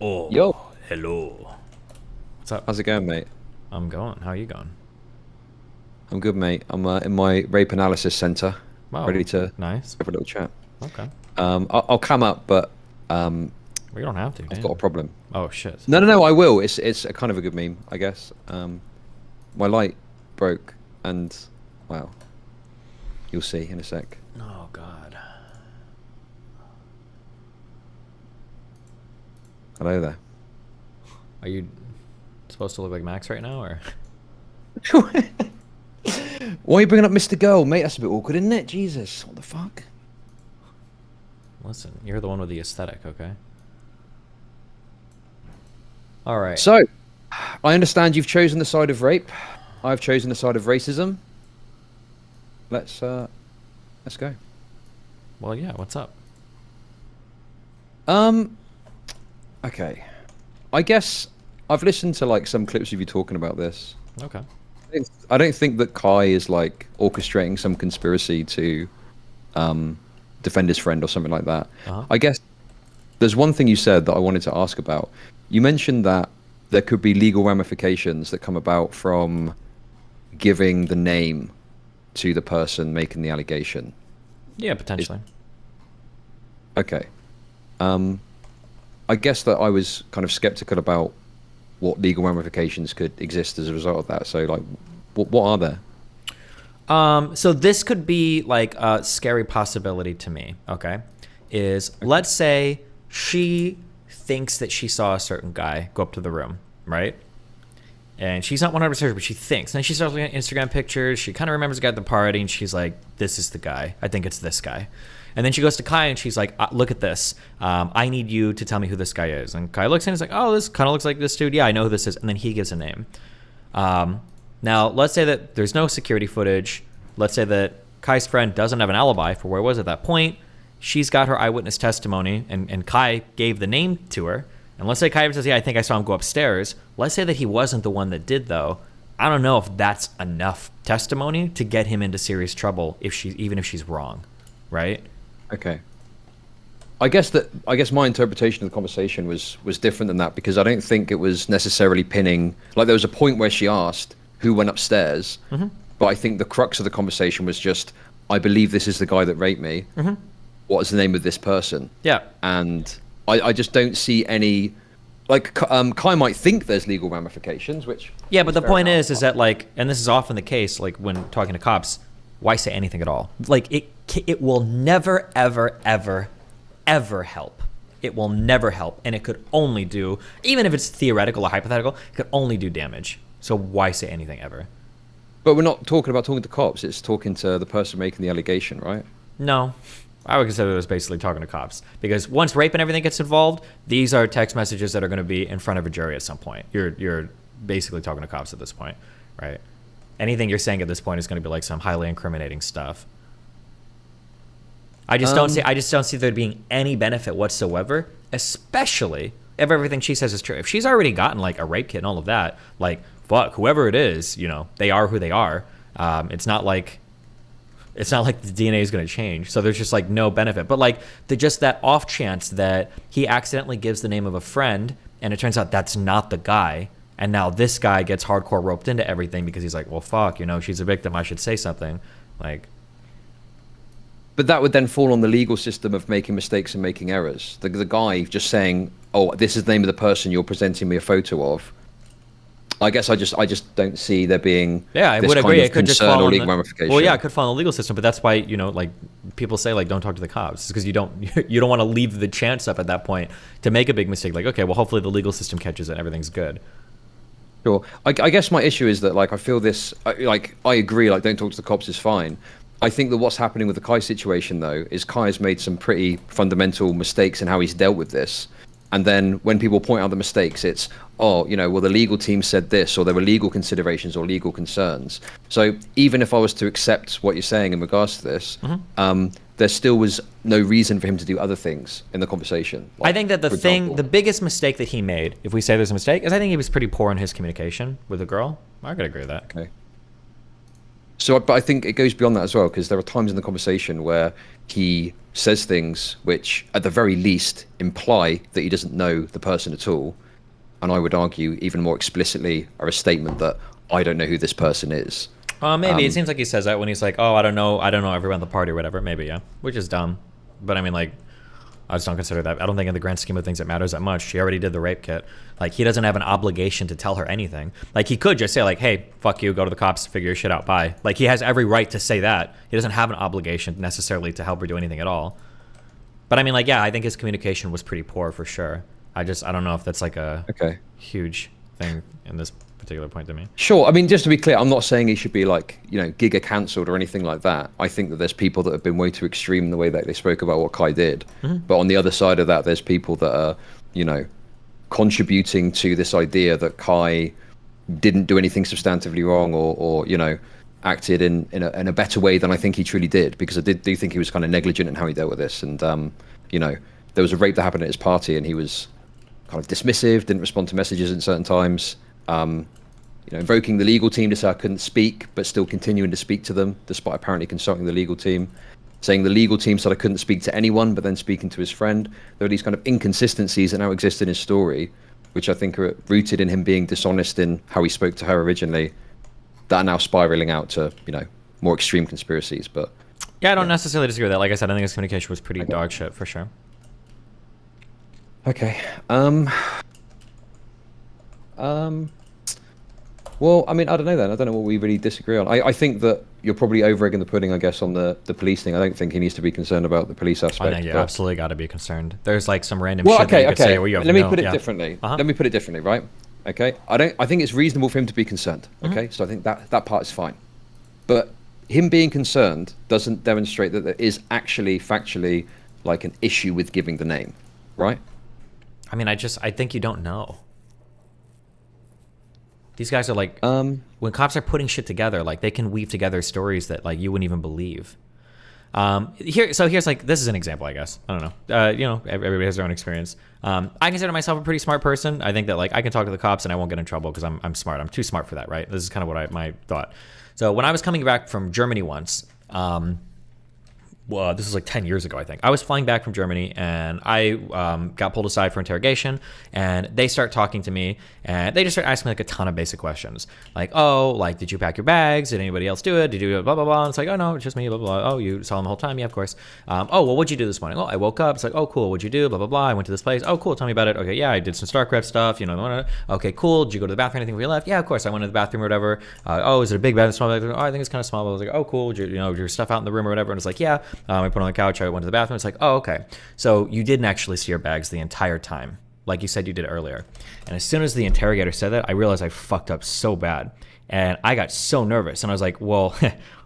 Oh, Yo, hello. What's up? how's it going, mate? I'm going. How are you going? I'm good, mate. I'm in my rape analysis center, ready Wow, to nice. have a little chat. Okay. I'll come up, but We don't have to, I've got a damn. problem. Oh, shit. No, I will. It's a kind of a good meme, I guess. My light broke, and well, you'll see in a sec. Oh, God. Hello there. Are you supposed to look like Max right now, or? Why are you bringing up Mr. Girl, mate? That's a bit awkward, isn't it? Jesus, what the fuck? Listen, you're the one with the aesthetic, okay? All right. So, I understand you've chosen the side of rape. I've chosen the side of racism. Let's go. Well, yeah, what's up? Um, okay. I guess I've listened to like some clips of you talking about this. Okay. I don't think that Kai is like orchestrating some conspiracy to defend his friend or something like that. Uh-huh. I guess there's one thing you said that I wanted to ask about. You mentioned that there could be legal ramifications that come about from giving the name to the person making the allegation. Yeah, potentially. Okay. I guess that I was kind of skeptical about what legal ramifications could exist as a result of that. So, like, what are there? So this could be like a scary possibility to me, okay? Let's say she thinks that she saw a certain guy go up to the room, right? And she's not 100% sure, but she thinks. And then she starts looking at Instagram pictures. She kind of remembers the guy at the party, and she's like, this is the guy. I think it's this guy. And then she goes to Kai, and she's like, look at this. I need you to tell me who this guy is. And Kai looks and he's like, oh, this kind of looks like this dude. Yeah, I know who this is. And then he gives a name. Now, let's say that there's no security footage. Let's say that Kai's friend doesn't have an alibi for where it was at that point. She's got her eyewitness testimony, and Kai gave the name to her. And let's say Kai says, yeah, I think I saw him go upstairs. Let's say that he wasn't the one that did, though. I don't know if that's enough testimony to get him into serious trouble even if she's wrong, right? Okay. I guess my interpretation of the conversation was different than that, because I don't think it was necessarily pinning. Like, there was a point where she asked who went upstairs, but I think the crux of the conversation was just, I believe this is the guy that raped me. What is the name of this person? Yeah. And I just don't see any. Like, Kai might think there's legal ramifications, which Yeah, but the fair point enough. is that, like, and this is often the case, like when talking to cops, why say anything at all? Like, it will never, ever, ever, ever help. It will never help, and it could only do, even if it's theoretical or hypothetical, it could only do damage. So why say anything ever? But we're not talking about talking to cops. It's talking to the person making the allegation, right? No, I would consider this basically talking to cops, because once rape and everything gets involved, these are text messages that are going to be in front of a jury at some point. You're basically talking to cops at this point, right? Anything you're saying at this point is going to be like some highly incriminating stuff. I just don't see there being any benefit whatsoever, especially if everything she says is true. If she's already gotten like a rape kit and all of that, like, fuck, whoever it is, you know, they are who they are. It's not like the DNA is going to change. So there's just like no benefit. But like just that off chance that he accidentally gives the name of a friend and it turns out that's not the guy. And now this guy gets hardcore roped into everything because he's like, well, fuck, you know, she's a victim. I should say something. Like, But that would then fall on the legal system of making mistakes and making errors. The guy just saying, "Oh, this is the name of the person you're presenting me a photo of." I guess I just don't see there being I this would kind agree. of It could just concern fall or on legal the, ramification. well, yeah, it could fall on the legal system, but that's why, you know, like people say, like, don't talk to the cops, because you don't want to leave the chance up at that point to make a big mistake. Like, okay, well, hopefully the legal system catches it and everything's good. Sure. I guess my issue is that, like, I feel this. Like, I agree. Like, don't talk to the cops is fine. I think that what's happening with the Kai situation, though, is Kai has made some pretty fundamental mistakes in how he's dealt with this. And then when people point out the mistakes, it's, oh, you know, well, the legal team said this, or there were legal considerations or legal concerns. So even if I was to accept what you're saying in regards to this, there still was no reason for him to do other things in the conversation. Like, I think that the biggest mistake that he made, if we say there's a mistake, is I think he was pretty poor in his communication with the girl. I could agree with that. Okay. So, but I think it goes beyond that as well, because there are times in the conversation where he says things which, at the very least, imply that he doesn't know the person at all. And I would argue, even more explicitly, are a statement that I don't know who this person is. Maybe it seems like he says that when he's like, "Oh, I don't know everyone at the party or whatever." Maybe, yeah, which is dumb. But I mean, like, I just don't consider that. I don't think in the grand scheme of things it matters that much. She already did the rape kit. Like, he doesn't have an obligation to tell her anything. Like, he could just say like, "Hey, fuck you, go to the cops, figure your shit out, bye." Like, he has every right to say that. He doesn't have an obligation necessarily to help her do anything at all. But I mean, like, yeah, I think his communication was pretty poor for sure. I don't know if that's like a huge thing in this particular point to me. Sure. I mean, just to be clear, I'm not saying he should be like, Giga cancelled or anything like that. I think that there's people that have been way too extreme in the way that they spoke about what Kai did. But on the other side of that, there's people that are, contributing to this idea that Kai didn't do anything substantively wrong or acted in a better way than I think he truly did, because I do think he was kind of negligent in how he dealt with this. And, there was a rape that happened at his party and he was kind of dismissive, didn't respond to messages at certain times. Invoking the legal team to say I couldn't speak, but still continuing to speak to them, despite apparently consulting the legal team. Saying the legal team said I couldn't speak to anyone, but then speaking to his friend. There are these kind of inconsistencies that now exist in his story, which I think are rooted in him being dishonest in how he spoke to her originally, that are now spiraling out to, more extreme conspiracies. But yeah, I don't necessarily disagree with that. Like I said, I think his communication was pretty dog shit for sure. Okay. Well, I mean, I don't know then. I don't know what we really disagree on. I think that you're probably over-egging the pudding, I guess, on the police thing. I don't think he needs to be concerned about the police aspect. I know, you absolutely got to be concerned. There's like some random shit that you could say where you have Let me put it differently. Let me put it differently, right? Okay. I think it's reasonable for him to be concerned. Okay. So I think that part is fine. But him being concerned doesn't demonstrate that there is actually factually like an issue with giving the name, right? I mean, I think you don't know. These guys are like, when cops are putting shit together, like they can weave together stories that like you wouldn't even believe. Here's like, this is an example, I guess. I don't know. Everybody has their own experience. I consider myself a pretty smart person. I think that like I can talk to the cops and I won't get in trouble because I'm smart. I'm too smart for that, right? This is kind of what my thought. So when I was coming back from Germany once, well, this was like 10 years ago, I think. I was flying back from Germany and I got pulled aside for interrogation and they start talking to me and they just start asking me like a ton of basic questions. Like, oh, like, did you pack your bags? Did anybody else do it? Did you blah, blah, blah? And it's like, oh, no, it's just me, blah, blah, blah. Oh, you saw them the whole time? Yeah, of course. Oh, well, what'd you do this morning? Oh, I woke up. It's like, oh, cool. What'd you do? Blah, blah, blah. I went to this place. Oh, cool. Tell me about it. Okay, yeah, I did some StarCraft stuff. Okay, cool. Did you go to the bathroom? Anything before you left? Yeah, of course. I went to the bathroom or whatever. Oh, is it a big bathroom? Small bathroom? Oh, I think it's kind of small. But I was like, oh, cool. Did your stuff out in the room or whatever? And it's like, yeah. I put it on the couch. I went to the bathroom. It's like, oh, okay. So you didn't actually see your bags the entire time, like you said you did earlier. And as soon as the interrogator said that, I realized I fucked up so bad. And I got so nervous. And I was like, well,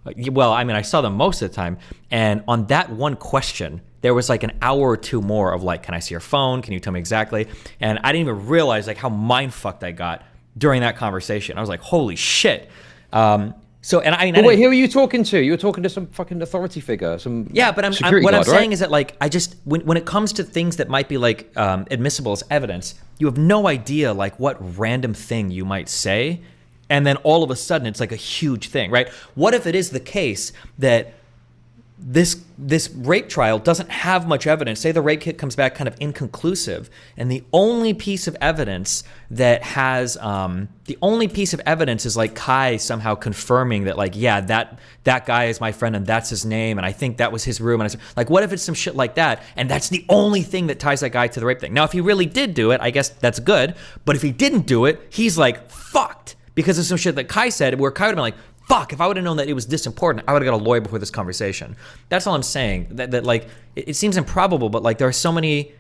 I mean, I saw them most of the time. And on that one question, there was like an hour or two more of like, can I see your phone? Can you tell me exactly? And I didn't even realize like how mind fucked I got during that conversation. I was like, holy shit. So, and I mean, wait, who are you talking to? You were talking to some fucking authority figure, some yeah. But what I'm saying is that like I just when it comes to things that might be like admissible as evidence, you have no idea like what random thing you might say, and then all of a sudden it's like a huge thing, right? What if it is the case that this rape trial doesn't have much evidence? Say the rape kit comes back kind of inconclusive, and the only piece of evidence that has is like Kai somehow confirming that like, yeah, that guy is my friend and that's his name and I think that was his room, and like, what if it's some shit like that and that's the only thing that ties that guy to the rape thing? Now, if he really did do it, I guess that's good, but if he didn't do it, he's like fucked because of some shit that Kai said, where Kai would have been like, fuck, if I would have known that it was this important, I would have got a lawyer before this conversation. That's all I'm saying. That like, it seems improbable, but like there are so many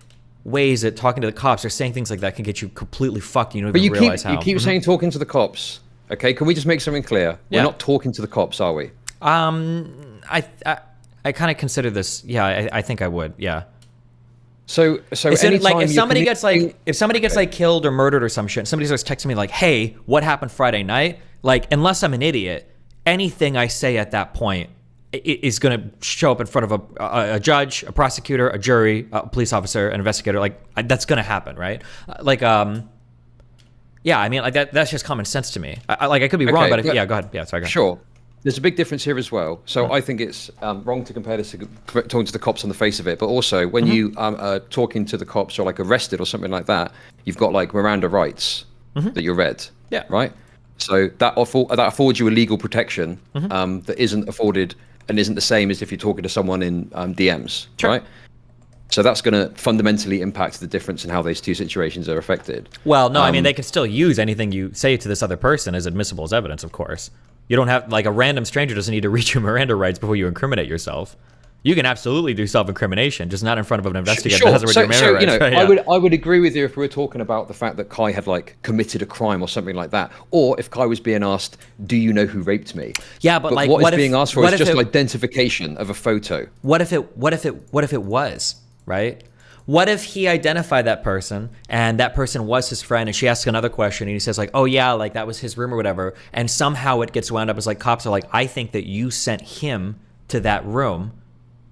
ways that talking to the cops or saying things like that can get you completely fucked. You don't even realize how. You keep saying talking to the cops. Okay, can we just make something clear? We're not talking to the cops, are we? I kind of consider this. Yeah, I think I would. Yeah. So anytime like if somebody gets like killed or murdered or some shit, and somebody starts texting me like, hey, what happened Friday night? Like, unless I'm an idiot, anything I say at that point is going to show up in front of a judge, a prosecutor, a jury, a police officer, an investigator. Like, that's going to happen, right? Yeah, I mean, like that's just common sense to me. I could be wrong, but yeah, go ahead. Yeah, sorry. Go ahead. Sure. There's a big difference here as well. So I think it's wrong to compare this to talking to the cops on the face of it. But also, when you are talking to the cops or like arrested or something like that, you've got like Miranda rights that you're read. Yeah. Right. So that affords you a legal protection that isn't afforded and isn't the same as if you're talking to someone in DMs. Sure. Right. So that's going to fundamentally impact the difference in how those two situations are affected. Well, no, I mean, they can still use anything you say to this other person as admissible as evidence, of course. You don't have, like, a random stranger doesn't need to reach your Miranda rights before you incriminate yourself. You can absolutely do self-incrimination, just not in front of an investigator Sure. that hasn't read your Miranda rights. You know, Right? I would agree with you if we were talking about the fact that Kai had like committed a crime or something like that, or if Kai was being asked, "Do you know who raped me?" Yeah, but like, what is if, being asked for what is if just it, identification of a photo. What if it was, right? What if he identified that person and that person was his friend and she asks another question and he says like, oh yeah, like that was his room or whatever. And somehow it gets wound up as like cops are like, I think that you sent him to that room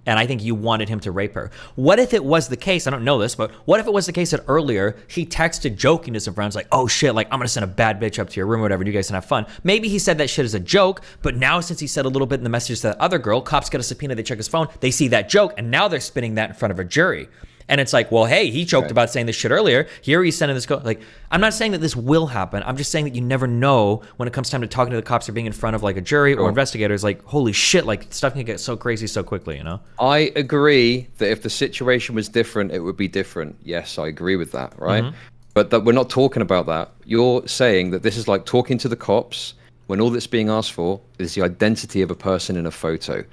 and I think you wanted him to rape her. What if it was the case, I don't know this, but what if it was the case that earlier he texted joking to some friends like, oh shit, like I'm gonna send a bad bitch up to your room or whatever and you guys can have fun. Maybe he said that shit as a joke, but now since he said a little bit in the message to that other girl, cops get a subpoena, they check his phone, they see that joke and now they're spinning that in front of a jury. And it's like, well, hey, he joked about saying this shit earlier. Here he's sending this go. Like, I'm not saying that this will happen. I'm just saying that you never know when it comes time to talking to the cops or being in front of like a jury or investigators. Like, holy shit, like stuff can get so crazy so quickly, you know? I agree that if the situation was different, it would be different. Yes, I agree with that, right? But that we're not talking about that. You're saying that this is like talking to the cops when all that's being asked for is the identity of a person in a photo.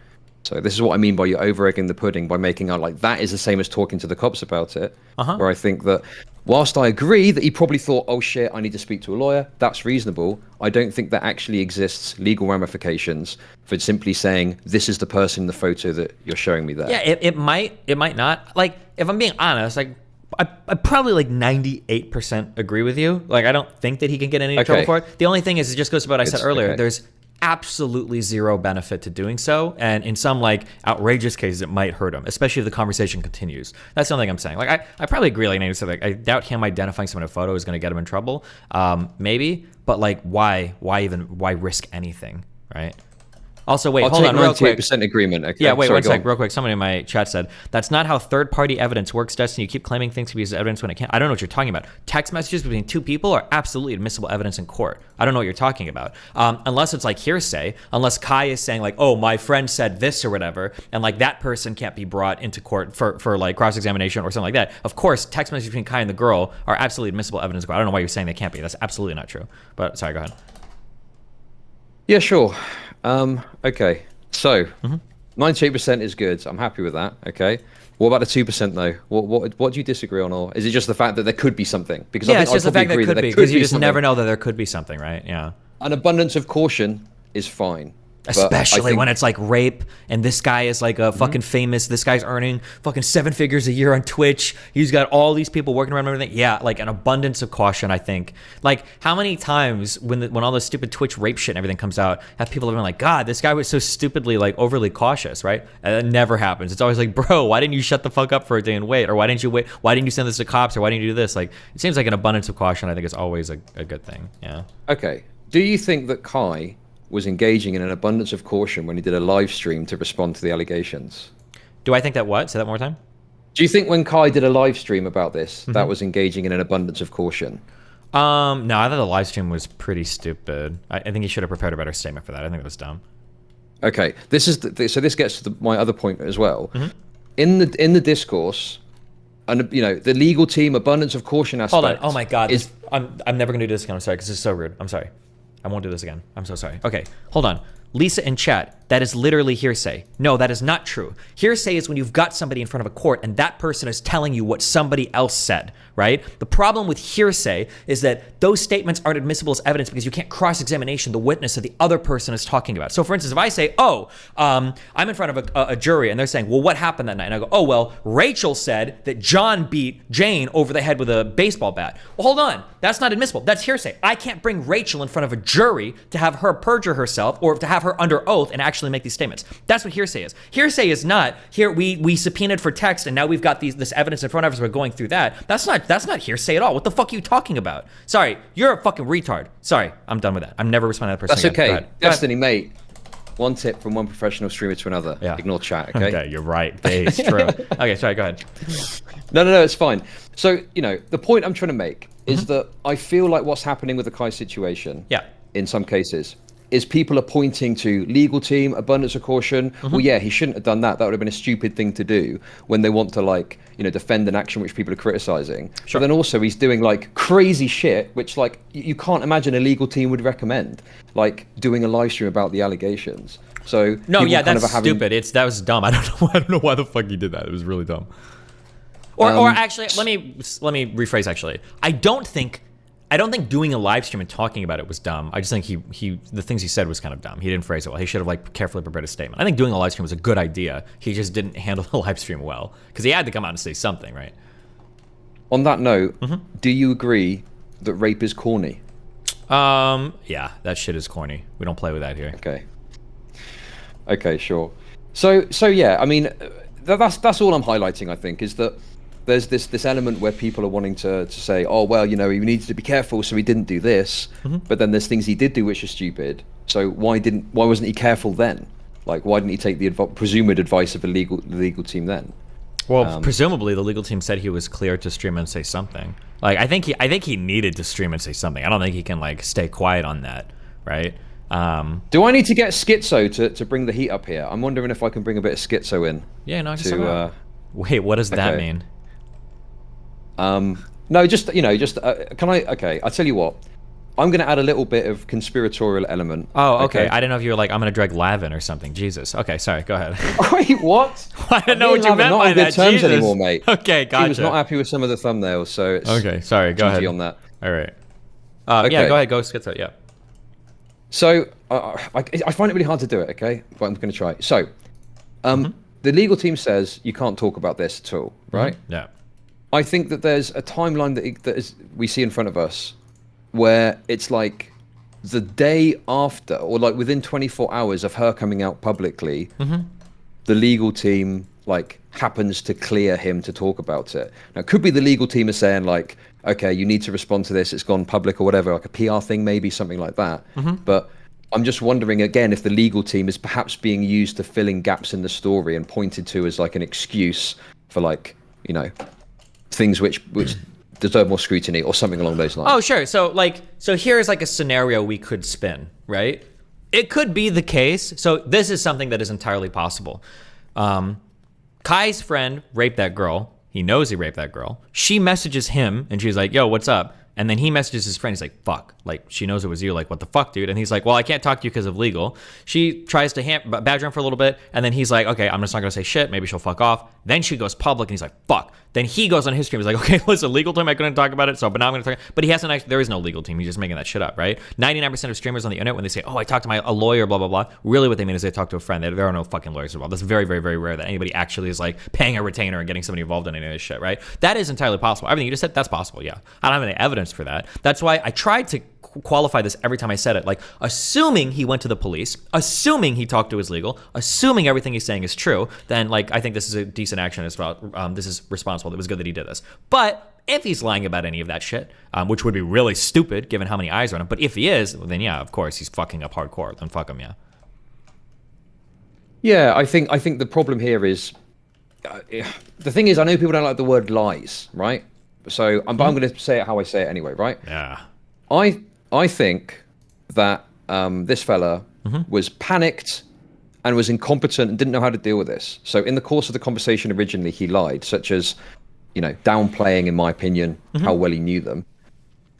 So this is what I mean by you're over-egging the pudding by making out like that is the same as talking to the cops about it. Where I think that whilst I agree that he probably thought, oh shit, I need to speak to a lawyer, that's reasonable. I don't think that actually exists legal ramifications for simply saying this is the person in the photo that you're showing me there. Yeah, it might not. Like, if I'm being honest, like I probably like 98% agree with you. Like, I don't think that he can get any trouble for it. The only thing is, it just goes to what I said earlier. There's absolutely zero benefit to doing so, and in some like outrageous cases it might hurt him, especially if the conversation continues. That's the only thing I'm saying. Like I probably agree, like Nate said, like I doubt him identifying someone in a photo is going to get him in trouble, maybe, but like why risk anything, right? Also, wait, hold on real quick. 98% agreement. Okay. Yeah, wait, Sorry, one sec, real quick. Somebody in my chat said, that's not how third-party evidence works, Dustin. You keep claiming things can be used as evidence when it can't. I don't know what you're talking about. Text messages between two people are absolutely admissible evidence in court. I don't know what you're talking about. Unless it's like hearsay, unless Kai is saying like, oh, my friend said this or whatever, and like that person can't be brought into court for like cross-examination or something like that. Of course, text messages between Kai and the girl are absolutely admissible evidence in court. I don't know why you're saying they can't be. That's absolutely not true. But sorry, go ahead. Yeah, sure. Okay. So, 98% is good. I'm happy with that. Okay. What about the 2% though? What do you disagree on, or is it just the fact that there could be something? Because yeah, I think it's just the fact that it could be, because you just something. never know that there could be something, right? Yeah. An abundance of caution is fine. Especially when it's like rape and this guy is like a fucking famous, this guy's earning fucking 7 figures a year on Twitch. He's got all these people working around and everything. Yeah, like an abundance of caution, I think. Like how many times when all this stupid Twitch rape shit and everything comes out, have people been like, God, this guy was so stupidly like overly cautious, right? And it never happens. It's always like, bro, why didn't you shut the fuck up for a day and wait? Or why didn't you wait? Why didn't you send this to cops? Or why didn't you do this? Like it seems like an abundance of caution, I think, is always a good thing. Yeah. Okay. Do you think that Kai was engaging in an abundance of caution when he did a live stream to respond to the allegations? Do I think that what? Say that one more time? Do you think when Kai did a live stream about this, that was engaging in an abundance of caution? No, I thought the live stream was pretty stupid. I think he should have prepared a better statement for that. I think it was dumb. Okay, this is so this gets to my other point as well. In the discourse, and you know, the legal team abundance of caution aspect. Hold on. Oh my God. I'm never gonna do this again. I'm sorry, because it's so rude. I'm sorry. I won't do this again. I'm so sorry. Okay, hold on. Lisa in chat, that is literally hearsay. No, that is not true. Hearsay is when you've got somebody in front of a court and that person is telling you what somebody else said, right? The problem with hearsay is that those statements aren't admissible as evidence because you can't cross-examination the witness that the other person is talking about. So for instance, if I say, oh, I'm in front of a jury and they're saying, well, what happened that night? And I go, oh, well, Rachel said that John beat Jane over the head with a baseball bat. Well, hold on. That's not admissible. That's hearsay. I can't bring Rachel in front of a jury to have her perjure herself or to have her under oath and actually make these statements. That's what hearsay is. Hearsay is not, here we subpoenaed for text and now we've got this evidence in front of us, we're going through that. That's not hearsay at all. What the fuck are you talking about? Sorry, you're a fucking retard. Sorry, I'm done with that. I'm never responding to that person That's again. okay. Destiny, mate. One tip from one professional streamer to another. Yeah. Ignore chat, okay? Okay, you're right. It's true. Okay, sorry, go ahead. No, it's fine. So, the point I'm trying to make is that I feel like what's happening with the Kai situation, Yeah. in some cases, is people are pointing to legal team, abundance of caution. Well, yeah, he shouldn't have done that. That would have been a stupid thing to do when they want to defend an action which people are criticizing. Sure. But then also he's doing like crazy shit, which like you can't imagine a legal team would recommend, like doing a live stream about the allegations. So No, people yeah, kind of that's are having- stupid. That was dumb. I don't know why the fuck he did that. It was really dumb. Or actually, let me rephrase. Actually, I don't think doing a live stream and talking about it was dumb. I just think the things he said was kind of dumb. He didn't phrase it well. He should have like carefully prepared a statement. I think doing a live stream was a good idea. He just didn't handle the live stream well because he had to come out and say something, right? On that note, do you agree that rape is corny? Yeah, that shit is corny. We don't play with that here. Okay, sure. So yeah, I mean, that's all I'm highlighting. I think is that there's this element where people are wanting to say, oh well, he needed to be careful, so he didn't do this. But then there's things he did do which are stupid. So why wasn't he careful then? Like, why didn't he take the presumed advice of the legal team then? Well, presumably the legal team said he was clear to stream and say something. Like, I think he needed to stream and say something. I don't think he can like stay quiet on that, right? Do I need to get Schizo to bring the heat up here? I'm wondering if I can bring a bit of Schizo in. Yeah, no, just wait, what does that mean? No, just can I? Okay, I'll tell you what. I'm going to add a little bit of conspiratorial element. Oh, okay. I didn't know if you were like, I'm going to drag Lavin or something. Jesus. Okay, sorry. Go ahead. Wait, what? I didn't know what you meant by that. Not on good terms Jesus. anymore, mate. Okay, gotcha. He was not happy with some of the thumbnails, so it's okay. Sorry. Go ahead. on that. All right. Okay. Yeah. Go ahead. Go Schizo. Yeah. So I find it really hard to do it. Okay, but I'm going to try. So, the legal team says you can't talk about this at all, right? Yeah. I think that there's a timeline we see in front of us where it's like the day after, or like within 24 hours of her coming out publicly, the legal team like happens to clear him to talk about it. Now, it could be the legal team is saying like, okay, you need to respond to this. It's gone public or whatever, like a PR thing, maybe something like that. But I'm just wondering again if the legal team is perhaps being used to fill in gaps in the story and pointed to as like an excuse for like, things which deserve more scrutiny or something along those lines. Oh, sure. So here's like a scenario we could spin, right? It could be the case. So this is something that is entirely possible. Kai's friend raped that girl. He knows he raped that girl. She messages him and she's like, yo, what's up? And then he messages his friend. He's like, fuck. Like, she knows it was you. Like, what the fuck, dude? And he's like, well, I can't talk to you because of legal. She tries to badger him for a little bit. And then he's like, okay, I'm just not going to say shit. Maybe she'll fuck off. Then she goes public and he's like, fuck. Then he goes on his stream. He's like, okay, listen, legal team, I couldn't talk about it. But now I'm going to talk. But he hasn't actually, there is no legal team. He's just making that shit up, right? 99% of streamers on the internet, when they say, oh, I talked to a lawyer, blah, blah, blah. Really what they mean is they talk to a friend. There are no fucking lawyers involved. That's very, very, very rare that anybody actually is like paying a retainer and getting somebody involved in any of this shit, right? That is entirely possible. Everything you just said, that's possible, yeah. I don't have any evidence for that. That's why I tried to qualify this every time I said it. Like, assuming he went to the police, assuming he talked to his legal, assuming everything he's saying is true, then like I think this is a decent action as well. This is responsible. It was good that he did this. But if he's lying about any of that shit, which would be really stupid given how many eyes are on him, but if he is, then yeah, of course he's fucking up hardcore. Then fuck him, yeah. Yeah, I think the problem here is the thing is I know people don't like the word lies, right? So I'm going to say it how I say it anyway, right? Yeah. I think that this fella was panicked and was incompetent and didn't know how to deal with this. So in the course of the conversation originally, he lied, such as, downplaying, in my opinion, how well he knew them.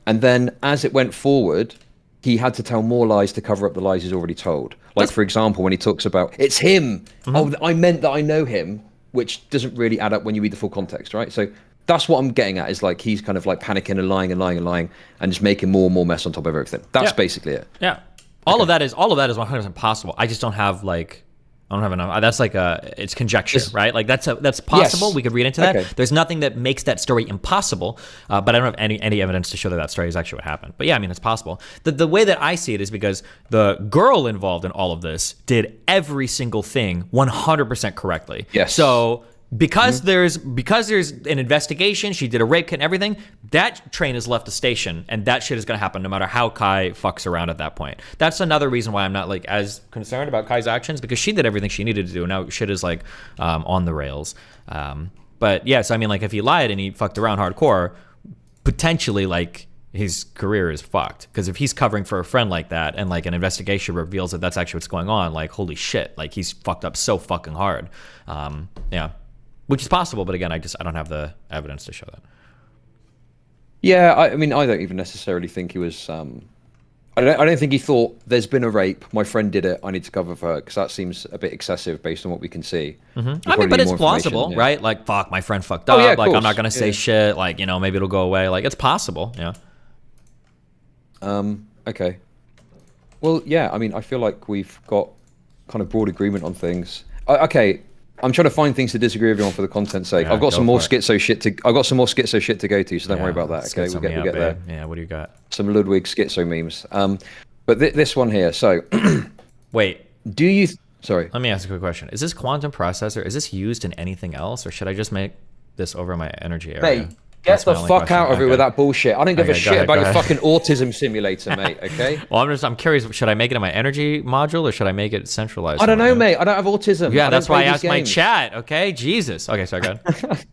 And then as it went forward, he had to tell more lies to cover up the lies he's already told. Like, for example, when he talks about, it's him. Oh, I meant that I know him, which doesn't really add up when you read the full context, right? So that's what I'm getting at, is like he's kind of like panicking and lying and just making more and more mess on top of everything. That's basically it. Yeah. All of that is 100% possible. I just don't have enough. That's like it's conjecture, right? Like that's possible. Yes. We could read into that. Okay. There's nothing that makes that story impossible, but I don't have any evidence to show that story is actually what happened. But yeah, I mean, it's possible. The way that I see it is because the girl involved in all of this did every single thing 100% correctly. Yes. So because there's an investigation. She did a rape kit and everything. That train has left the station, and that shit is gonna happen no matter how Kai fucks around at that point. That's another reason why I'm not like as concerned about Kai's actions, because she did everything she needed to do. And now shit is like on the rails. But yes, I mean, like if he lied and he fucked around hardcore, potentially like his career is fucked. Because if he's covering for a friend like that and like an investigation reveals that that's actually what's going on, like holy shit, like he's fucked up so fucking hard. Yeah, which is possible, but again, I don't have the evidence to show that. Yeah, I mean, I don't even necessarily think he was. I don't think he thought there's been a rape. My friend did it. I need to cover for her, because that seems a bit excessive based on what we can see. I mean, but it's plausible, right? Like, fuck, my friend fucked up. Yeah, of like, course. I'm not gonna say shit. Like, you know, maybe it'll go away. Like, it's possible. Yeah. Okay. Well, yeah. I mean, I feel like we've got kind of broad agreement on things. Okay. I'm trying to find things to disagree with you on for the content's sake. Yeah, I've got go some more for it. schizo shit to. I've got some more schizo shit to go to, so don't worry about that. Okay, Schizo we'll me get up, there. babe. Yeah. What do you got? Some Ludwig schizo memes. But this one here. So, Wait. do you? Sorry. Let me ask a quick question. Is this quantum processor? Is this used in anything else, or should I just make this over my energy area? Mate, get the fuck out of it with that bullshit. I don't give a Okay, go shit ahead, about go your ahead. fucking autism simulator, mate. Okay. Well, I'm curious. Should I make it in my energy module, or should I make it centralized? I don't know, somewhere? mate. I don't have autism. Yeah, I that's don't why I play asked these my games. chat. Okay, Jesus. Okay, sorry, go ahead.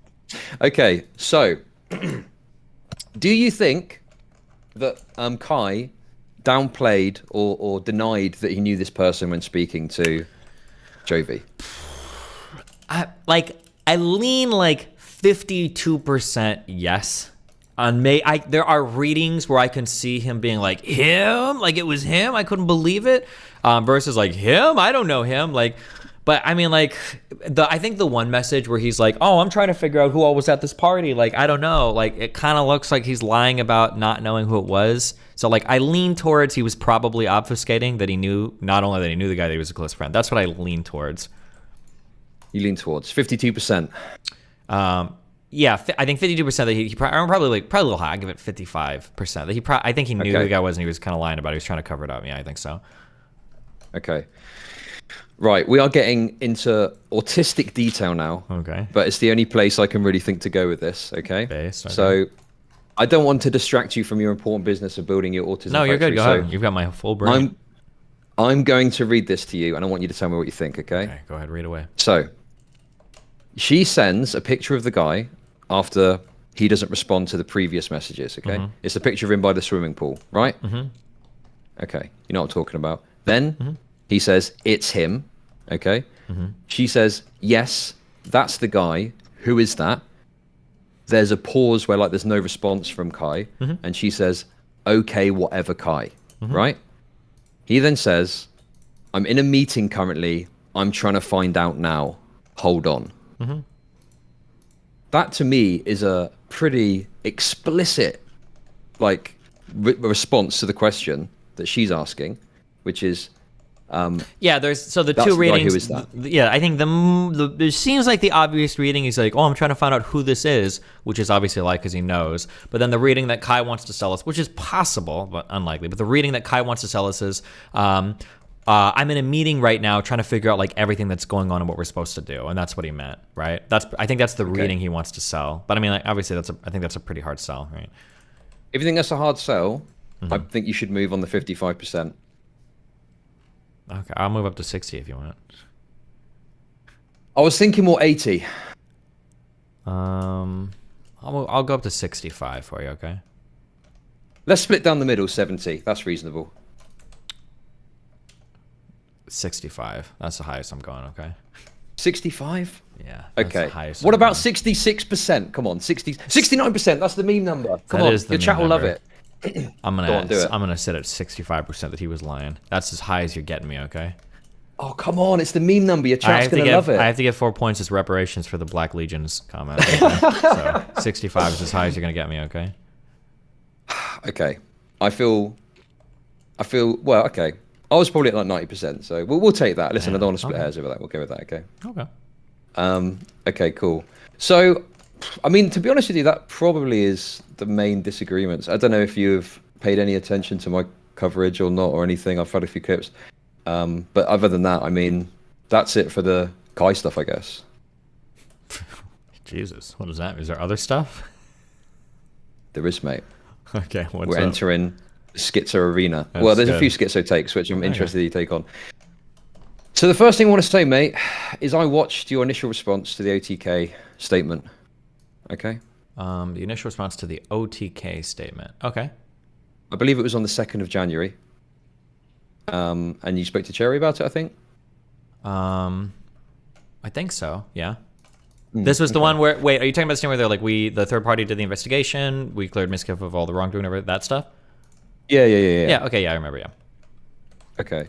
Okay, so do you think that Kai downplayed or denied that he knew this person when speaking to Jovi? I lean like 52% yes. There are readings where I can see him being like, him? Like it was him? I couldn't believe it. Versus like, him? I don't know him. Like, but I mean, like, I think the one message where he's like, oh, I'm trying to figure out who all was at this party. Like, I don't know. Like, it kind of looks like he's lying about not knowing who it was. So, like, I lean towards he was probably obfuscating that he knew, not only that he knew the guy, that he was a close friend. That's what I lean towards. You lean towards 52%. Yeah, I think 52% that he probably a little high. I give it 55%. That I think he knew who the guy was and he was kind of lying about it. He was trying to cover it up. Yeah, I think so. Okay. Right, we are getting into autistic detail now. Okay. But it's the only place I can really think to go with this, okay? Base, okay. So I don't want to distract you from your important business of building your autism No, you're good. factory, Go so ahead. You've got my full brain. I'm going to read this to you, and I want you to tell me what you think, okay? Okay, go ahead. Read away. So she sends a picture of the guy after he doesn't respond to the previous messages, okay? Mm-hmm. It's a picture of him by the swimming pool, right? Mm-hmm. Okay, you know what I'm talking about. Then he says, it's him, okay? Mm-hmm. She says, yes, that's the guy. Who is that? There's a pause where like there's no response from Kai, and she says, okay, whatever, Kai, right? He then says, I'm in a meeting currently. I'm trying to find out now. Hold on. That to me is a pretty explicit like response to the question that she's asking, which is Yeah, there's so the That's two the guy. readings. Who is that? Yeah, I think it seems like the obvious reading is like, oh, I'm trying to find out who this is, which is obviously a lie because he knows. But then the reading that Kai wants to sell us, which is possible but unlikely, but the reading that Kai wants to sell us is, I'm in a meeting right now trying to figure out like everything that's going on and what we're supposed to do, and that's what he meant, right? I think that's the reading he wants to sell. But I mean, like, obviously, I think that's a pretty hard sell, right? if you think that's a hard sell, I think you should move on the 55%. Okay, I'll move up to 60 if you want. I was thinking more 80. I'll go up to 65 for you. Okay. Let's split down the middle, 70. That's reasonable. 65. That's the highest I'm going. Okay. 65? Yeah. That's Okay. The highest What I'm about going. 66%? Come on, 69%. That's the meme number. Come That on, is the your chat meme will love number. it. I'm Go on, do it. gonna sit at 65% that he was lying. That's as high as you're getting me. Okay. Oh, come on. It's the meme number. Your I chat's have to going to love it. I have to get 4 points as reparations for the Black Legion's comment. Okay? So 65 is as high as you're gonna get me. Okay. Okay. I feel, well, okay. I was probably at like 90%, so we'll take that. Listen, I don't want to split hairs over that. We'll go with that, okay? Okay. Okay, cool. So, I mean, to be honest with you, that probably is the main disagreements. I don't know if you've paid any attention to my coverage or not or anything. I've had a few clips. But other than that, I mean, that's it for the Kai stuff, I guess. Jesus, what is that? Is there other stuff? There is, mate. Okay, what's We're up? entering schizo arena. That's Well, there's a good. few schizo takes, which I'm interested in you take on. So the first thing I want to say, mate, is I watched your initial response to the OTK statement. Okay? The initial response to the OTK statement. Okay. I believe it was on the 2nd of January. And you spoke to Cherry about it, I think? I think so. Yeah. This was the one where. Wait, are you talking about the scene where they're like, the third party did the investigation, we cleared Miskiff of all the wrongdoing, over that stuff? Yeah. Yeah. Okay. Yeah, I remember. Yeah. Okay.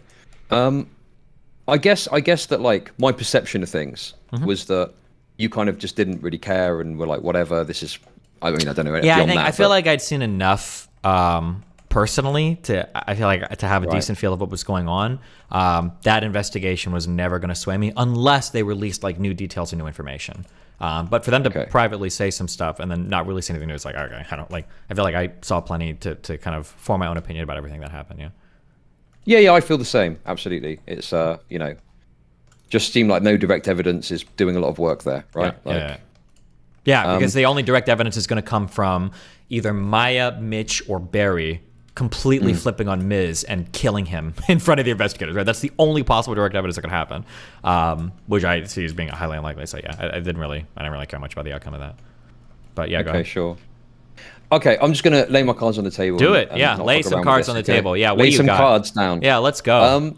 I guess that like my perception of things was that you kind of just didn't really care and were like, whatever. This is. I mean, I don't know. Yeah, beyond I feel like I'd seen enough personally to have a decent feel of what was going on. That investigation was never going to sway me unless they released like new details and new information. But for them to privately say some stuff and then not release anything new, it's like, okay, I feel like I saw plenty to kind of form my own opinion about everything that happened. Yeah. Yeah, I feel the same. Absolutely. It's just seemed like no direct evidence is doing a lot of work there, right? Yeah, because the only direct evidence is going to come from either Maya, Mitch, or Barry completely flipping on Miz and killing him in front of the investigators, right? That's the only possible direct evidence that could happen, which I see as being highly unlikely. So yeah, I didn't really care much about the outcome of that. But yeah, go ahead. Okay, sure. Okay, I'm just gonna lay my cards on the table. Do it. Yeah, lay some cards on the table. Yeah, what do you got? Lay some cards down. Yeah, let's go.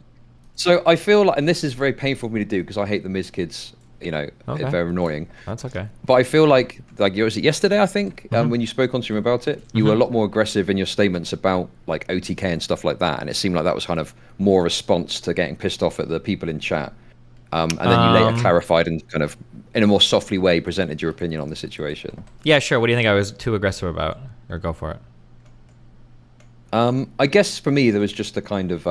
So I feel like, and this is very painful for me to do because I hate the Miz kids. They're very annoying. That's okay. But I feel like was it yesterday? I think when you spoke on stream about it, you were a lot more aggressive in your statements about like OTK and stuff like that, and it seemed like that was kind of more a response to getting pissed off at the people in chat. And then you later clarified and kind of in a more softly way presented your opinion on the situation. Yeah, sure. What do you think I was too aggressive about? Or go for it. I guess for me there was just a kind of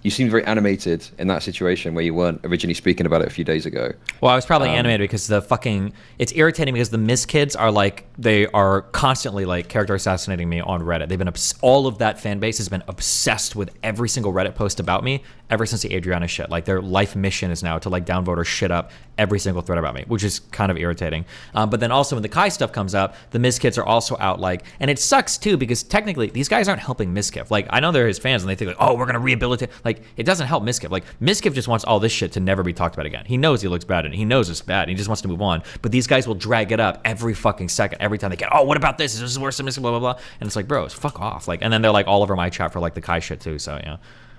you seemed very animated in that situation where you weren't originally speaking about it a few days ago. Well, I was probably animated because it's irritating because the Miz kids are like, they are constantly like character assassinating me on Reddit. They've been, all of that fan base has been obsessed with every single Reddit post about me ever since the Adriana shit. Like their life mission is now to like downvote or shit up every single thread about me, which is kind of irritating. But then also when the Kai stuff comes up, the Miz kids are also out like, and it sucks too because technically these guys aren't helping Miskiff. Like I know they're his fans and they think like, oh, we're gonna rehabilitate. Like it doesn't help Miskiff. Like Miskiff just wants all this shit to never be talked about again. He knows he looks bad and he knows it's bad and he just wants to move on. But these guys will drag it up every fucking second, every time they get, oh, what about this? Is this worse than Miskiff? Blah blah blah. And it's like, bro, fuck off. Like, and then they're like all over my chat for like the Kai shit too. So yeah,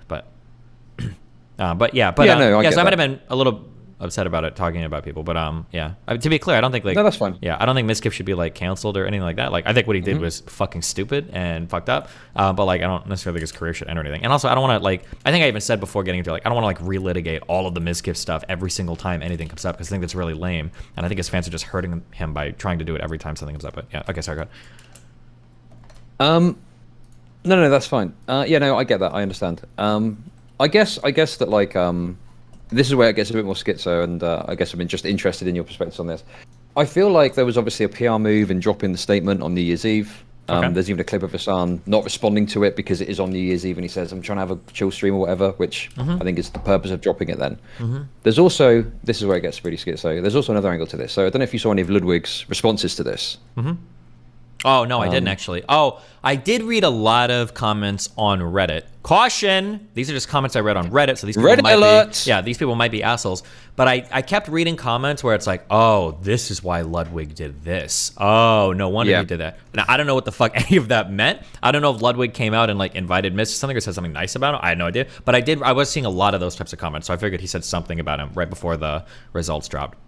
but so I might have been a little upset about it talking about people, but to be clear, I don't think like, no, that's fine. Yeah, I don't think Miskiff should be like canceled or anything like that. Like I think what he did was fucking stupid and fucked up, but like I don't necessarily think his career should end or anything. And also I don't want to like, I think I even said before getting into like, I don't want to like relitigate all of the Miskiff stuff every single time anything comes up because I think that's really lame, and I think his fans are just hurting him by trying to do it every time something comes up. But yeah, okay, sorry, go ahead. No, that's fine. I get that. I understand. I guess that like this is where it gets a bit more schizo, and I guess I'm just interested in your perspectives on this. I feel like there was obviously a PR move in dropping the statement on New Year's Eve. There's even a clip of Hassan not responding to it because it is on New Year's Eve, and he says, "I'm trying to have a chill stream or whatever," which I think is the purpose of dropping it. Then there's also, this is where it gets pretty schizo. There's also another angle to this. So I don't know if you saw any of Ludwig's responses to this. Oh, no, I didn't actually. Oh, I did read a lot of comments on Reddit. Caution! These are just comments I read on Reddit, so these people these people might be assholes. But I kept reading comments where it's like, oh, this is why Ludwig did this. Oh, no wonder he did that. Now, I don't know what the fuck any of that meant. I don't know if Ludwig came out and like invited Miz to something or said something nice about him. I had no idea. But I was seeing a lot of those types of comments, so I figured he said something about him right before the results dropped.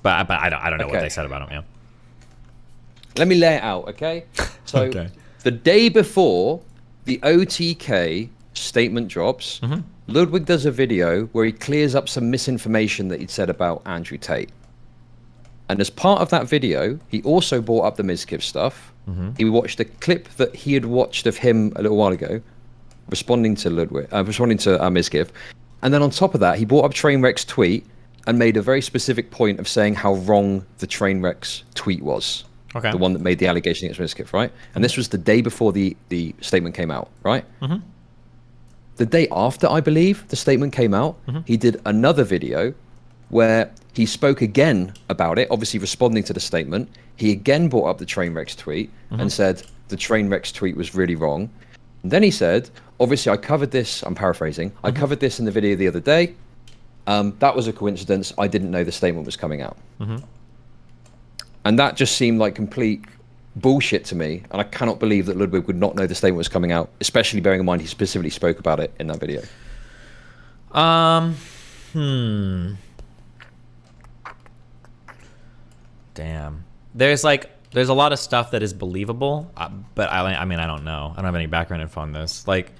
But I don't know what they said about him, yeah. Let me lay it out, okay? So the day before the OTK statement drops, Ludwig does a video where he clears up some misinformation that he'd said about Andrew Tate. And as part of that video, he also brought up the Miskiff stuff. He watched a clip that he had watched of him a little while ago, responding to Miskiff. And then on top of that, he brought up Trainwreck's tweet and made a very specific point of saying how wrong the Trainwreck's tweet was. Okay. The one that made the allegation against Miskiff, right? And this was the day before the statement came out, right? The day after, I believe, the statement came out, he did another video where He spoke again about it, obviously responding to the statement. He again brought up the Trainwrecks tweet and said the Trainwrecks tweet was really wrong. And then he said, obviously I covered this, I'm paraphrasing, I covered this in the video the other day. That was a coincidence. I didn't know the statement was coming out. And that just seemed like complete bullshit to me. And I cannot believe that Ludwig would not know the statement was coming out, especially bearing in mind he specifically spoke about it in that video. Damn. There's a lot of stuff that is believable, but I mean, I don't know. I don't have any background info on this. Like,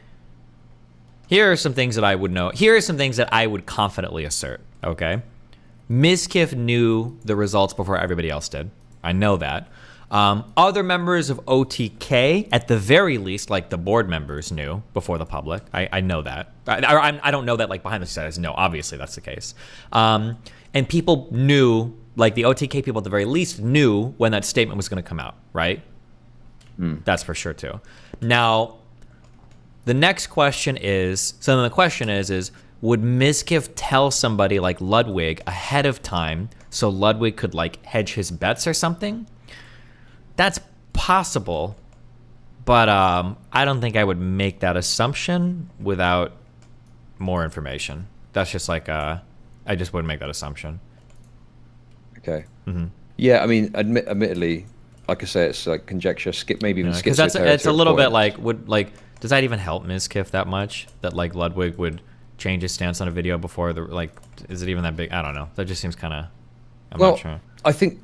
here are some things that I would know. Here are some things that I would confidently assert, okay? Mizkif knew the results before everybody else did. I know that. Other members of OTK, at the very least, like the board members, knew before the public. I know that. I don't know that like behind the scenes. No, obviously that's the case. And people knew, like the OTK people at the very least knew when that statement was going to come out, right? That's for sure too. Now, the next question is, so then the question is would Mizkif tell somebody like Ludwig ahead of time so Ludwig could like hedge his bets or something? That's possible, but I don't think I would make that assumption without more information. That's just like, I just wouldn't make that assumption. Okay. Yeah, I mean, admittedly, like I say, it's like conjecture, maybe even because it's a little bit like, does that even help Mizkif that much? That like Ludwig would change his stance on a video before the is it even that big? I don't know. That just seems kind of. I'm not sure. I think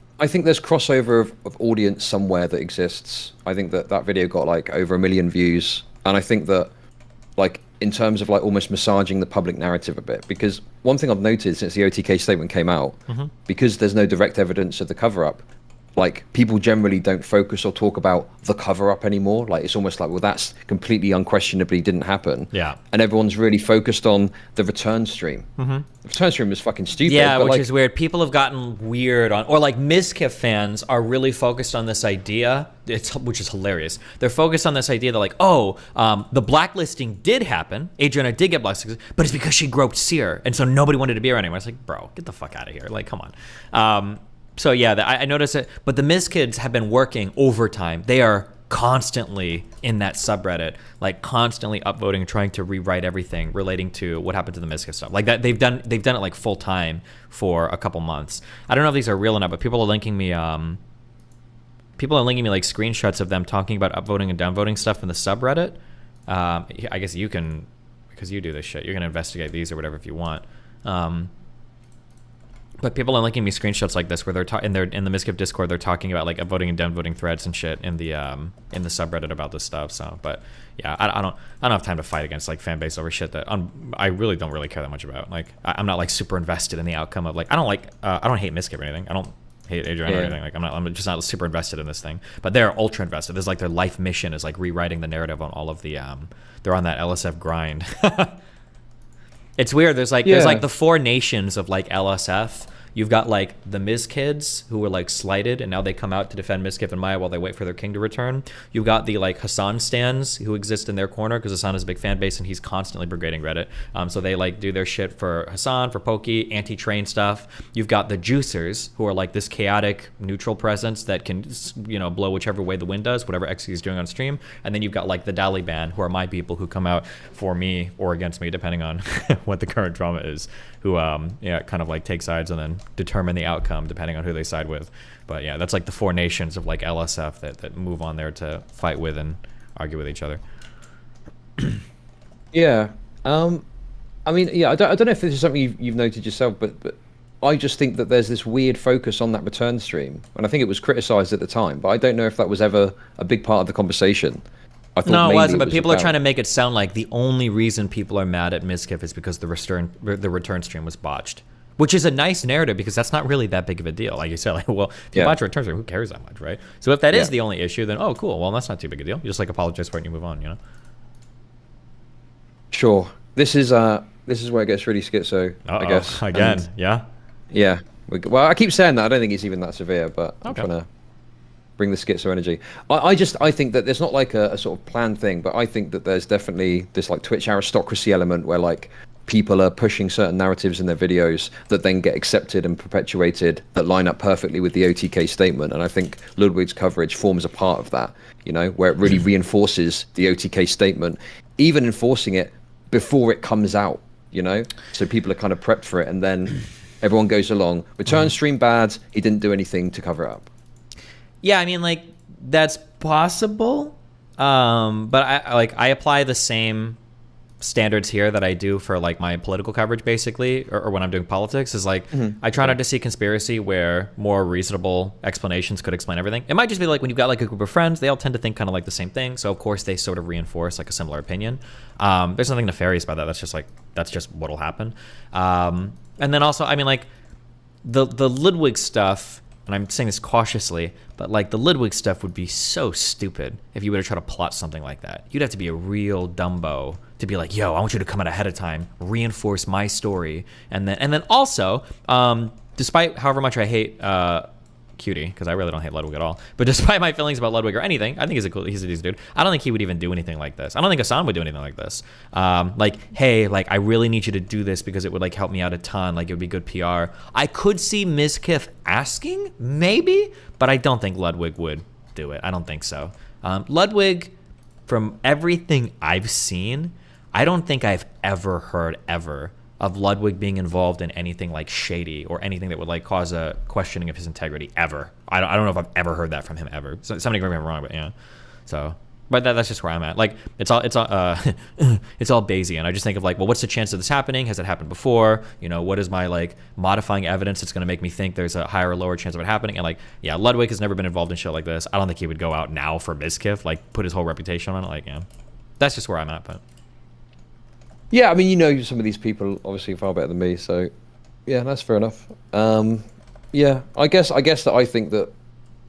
there's crossover of audience somewhere that exists. I think that video got like over 1 million views, and I think that like in terms of like almost massaging the public narrative a bit, because one thing I've noticed since the OTK statement came out, because there's no direct evidence of the cover-up, like people generally don't focus or talk about the cover-up anymore. Like it's almost like, well, that's completely unquestionably didn't happen. Yeah. And everyone's really focused on the return stream. The return stream is fucking stupid. Yeah, but which like, is weird. People have gotten weird on, or like Mizkif fans are really focused on this idea, which is hilarious. They're focused on this idea that like, the blacklisting did happen. Adriana did get blacklisted, but it's because she groped Seer, and so nobody wanted to be her anymore. It's like, bro, get the fuck out of here. Like, come on. So yeah, I noticed it, but the Miz Kids have been working overtime. They are constantly in that subreddit, like constantly upvoting, trying to rewrite everything relating to what happened to the Miz Kids stuff. Like that, they've done it like full time for a couple months. I don't know if these are real or not, but people are linking me like screenshots of them talking about upvoting and downvoting stuff in the subreddit. I guess you can, because you do this shit, you're gonna investigate these or whatever if you want. But people are linking me screenshots like this where they're in the Mizkif Discord, they're talking about like upvoting and downvoting threads and shit in the subreddit about this stuff. So, but yeah, I don't have time to fight against like fan base over shit that I really don't really care that much about. Like I'm not like super invested in the outcome of like I don't hate Mizkif or anything. I don't hate Adrian or anything. Like I'm just not super invested in this thing. But they're ultra invested. There's like their life mission is like rewriting the narrative on all of the they're on that LSF grind. It's weird. There's like the four nations of like LSF. You've got like the Miz Kids who were like slighted and now they come out to defend Mizkif and Maya while they wait for their king to return. You've got the like Hassan stans who exist in their corner because Hassan has a big fan base and he's constantly brigading Reddit. So they like do their shit for Hassan, for Pokey, anti-train stuff. You've got the Juicers who are like this chaotic neutral presence that can, blow whichever way the wind does, whatever XQ is doing on stream. And then you've got like the Daliban who are my people who come out for me or against me depending on what the current drama is, who kind of like take sides and then determine the outcome depending on who they side with. But yeah, that's like the four nations of like LSF that move on there to fight with and argue with each other. Yeah. I mean, yeah, I don't know if this is something you've noted yourself, but I just think that there's this weird focus on that return stream. And I think it was criticized at the time, but I don't know if that was ever a big part of the conversation. No, it wasn't, but people are trying to make it sound like the only reason people are mad at Mizkif is because the return stream was botched. Which is a nice narrative because that's not really that big of a deal. Like you said, like, well, if you botch a return stream, who cares that much, right? So if that is the only issue, then oh, cool. Well, that's not too big a deal. You just like apologize for it and you move on, Sure. This is where it gets really schizo, I guess. Again, yeah? Yeah. Well, I keep saying that. I don't think it's even that severe, but I'm trying to bring the schizo energy. I think that there's not like a sort of planned thing, but I think that there's definitely this like Twitch aristocracy element where like people are pushing certain narratives in their videos that then get accepted and perpetuated that line up perfectly with the OTK statement. And I think Ludwig's coverage forms a part of that, you know, where it really reinforces the OTK statement, even enforcing it before it comes out, you know, so people are kind of prepped for it. And then everyone goes along, return stream bad, he didn't do anything to cover it up. Yeah, I mean, like, that's possible. But I apply the same standards here that I do for like my political coverage, basically, or when I'm doing politics, is like I try not to see conspiracy where more reasonable explanations could explain everything. It might just be like when you've got like a group of friends, they all tend to think kind of like the same thing, so of course they sort of reinforce like a similar opinion. There's nothing nefarious about that. That's just what'll happen. And then also, I mean, like the Ludwig stuff, and I'm saying this cautiously, but like the Ludwig stuff would be so stupid if you were to try to plot something like that. You'd have to be a real Dumbo to be like, yo, I want you to come out ahead of time, reinforce my story. And then also, despite however much I hate Cutie, because I really don't hate Ludwig at all, but despite my feelings about Ludwig or anything, I think he's a decent dude. I don't think he would even do anything like this. I don't think Hassan would do anything like this. Like, hey, like, I really need you to do this because it would like help me out a ton. Like, it would be good PR. I could see Mizkif asking, maybe, but I don't think Ludwig would do it. I don't think so. Ludwig, from everything I've seen, I don't think I've ever heard of Ludwig being involved in anything like shady or anything that would like cause a questioning of his integrity ever. I don't know if I've ever heard that from him ever. So, somebody correct me if I'm wrong, but yeah. So, but that's just where I'm at. Like it's all it's all Bayesian. I just think of like, well, what's the chance of this happening? Has it happened before? You know, what is my like modifying evidence that's going to make me think there's a higher or lower chance of it happening? And like, yeah, Ludwig has never been involved in shit like this. I don't think he would go out now for Mizkif, like put his whole reputation on it. Like, yeah, that's just where I'm at. But yeah, I mean, you know, some of these people obviously far better than me, so yeah, that's fair enough. Yeah, I guess that I think that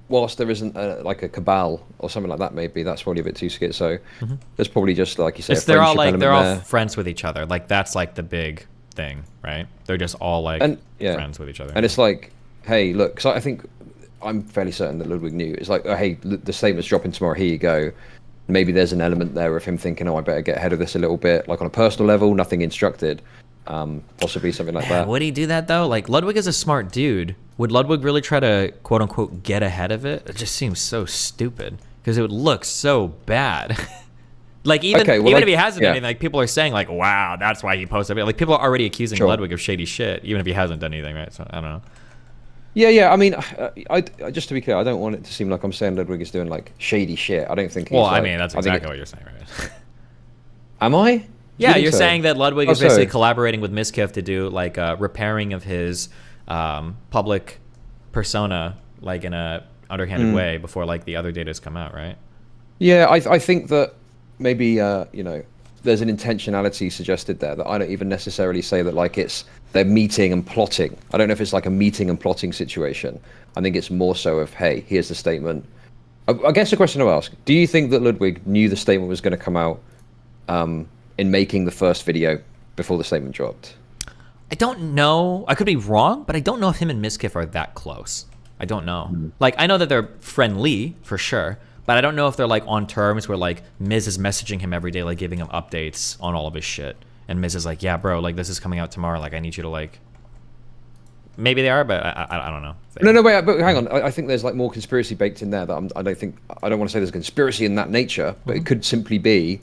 whilst there isn't like a cabal or something like that, maybe that's probably a bit too schizo. There's probably just like you say, they're all friends with each other. Like that's like the big thing, right? They're just all like friends with each other. And it's like, hey, look, because I think I'm fairly certain that Ludwig knew. It's like, oh, hey, the statement's dropping tomorrow. Here you go. Maybe there's an element there of him thinking, oh, I better get ahead of this a little bit, like on a personal level, nothing instructed, possibly something like that. Would he do that though? Like Ludwig is a smart dude. Would Ludwig really try to quote unquote get ahead of it? It just seems so stupid because it would look so bad. Like even if he hasn't done anything, like people are saying like, wow, that's why he posted it. Like people are already accusing Ludwig of shady shit, even if he hasn't done anything, right? So I don't know. Yeah. I mean, I just to be clear, I don't want it to seem like I'm saying Ludwig is doing like shady shit. I don't think. Well, I mean, that's exactly what you're saying, right? Am I? Yeah, you're saying that Ludwig is basically collaborating with Mizkif to do like repairing of his public persona, like in a underhanded way before like the other data's come out, right? Yeah, I think that maybe you know, there's an intentionality suggested there that I don't even necessarily say that like they're meeting and plotting. I don't know if it's like a meeting and plotting situation. I think it's more so of, hey, here's the statement. I guess the question to ask, do you think that Ludwig knew the statement was going to come out in making the first video before the statement dropped? I don't know. I could be wrong, but I don't know if him and Mizkif are that close. I don't know. Like, I know that they're friendly, for sure, but I don't know if they're like on terms where like Miz is messaging him every day, like giving him updates on all of his shit. And Miz is like, yeah, bro, like this is coming out tomorrow. Like I need you to like. Maybe they are, but I don't know. No, wait, but hang on. I think there's like more conspiracy baked in there that I don't want to say there's conspiracy in that nature, but it could simply be,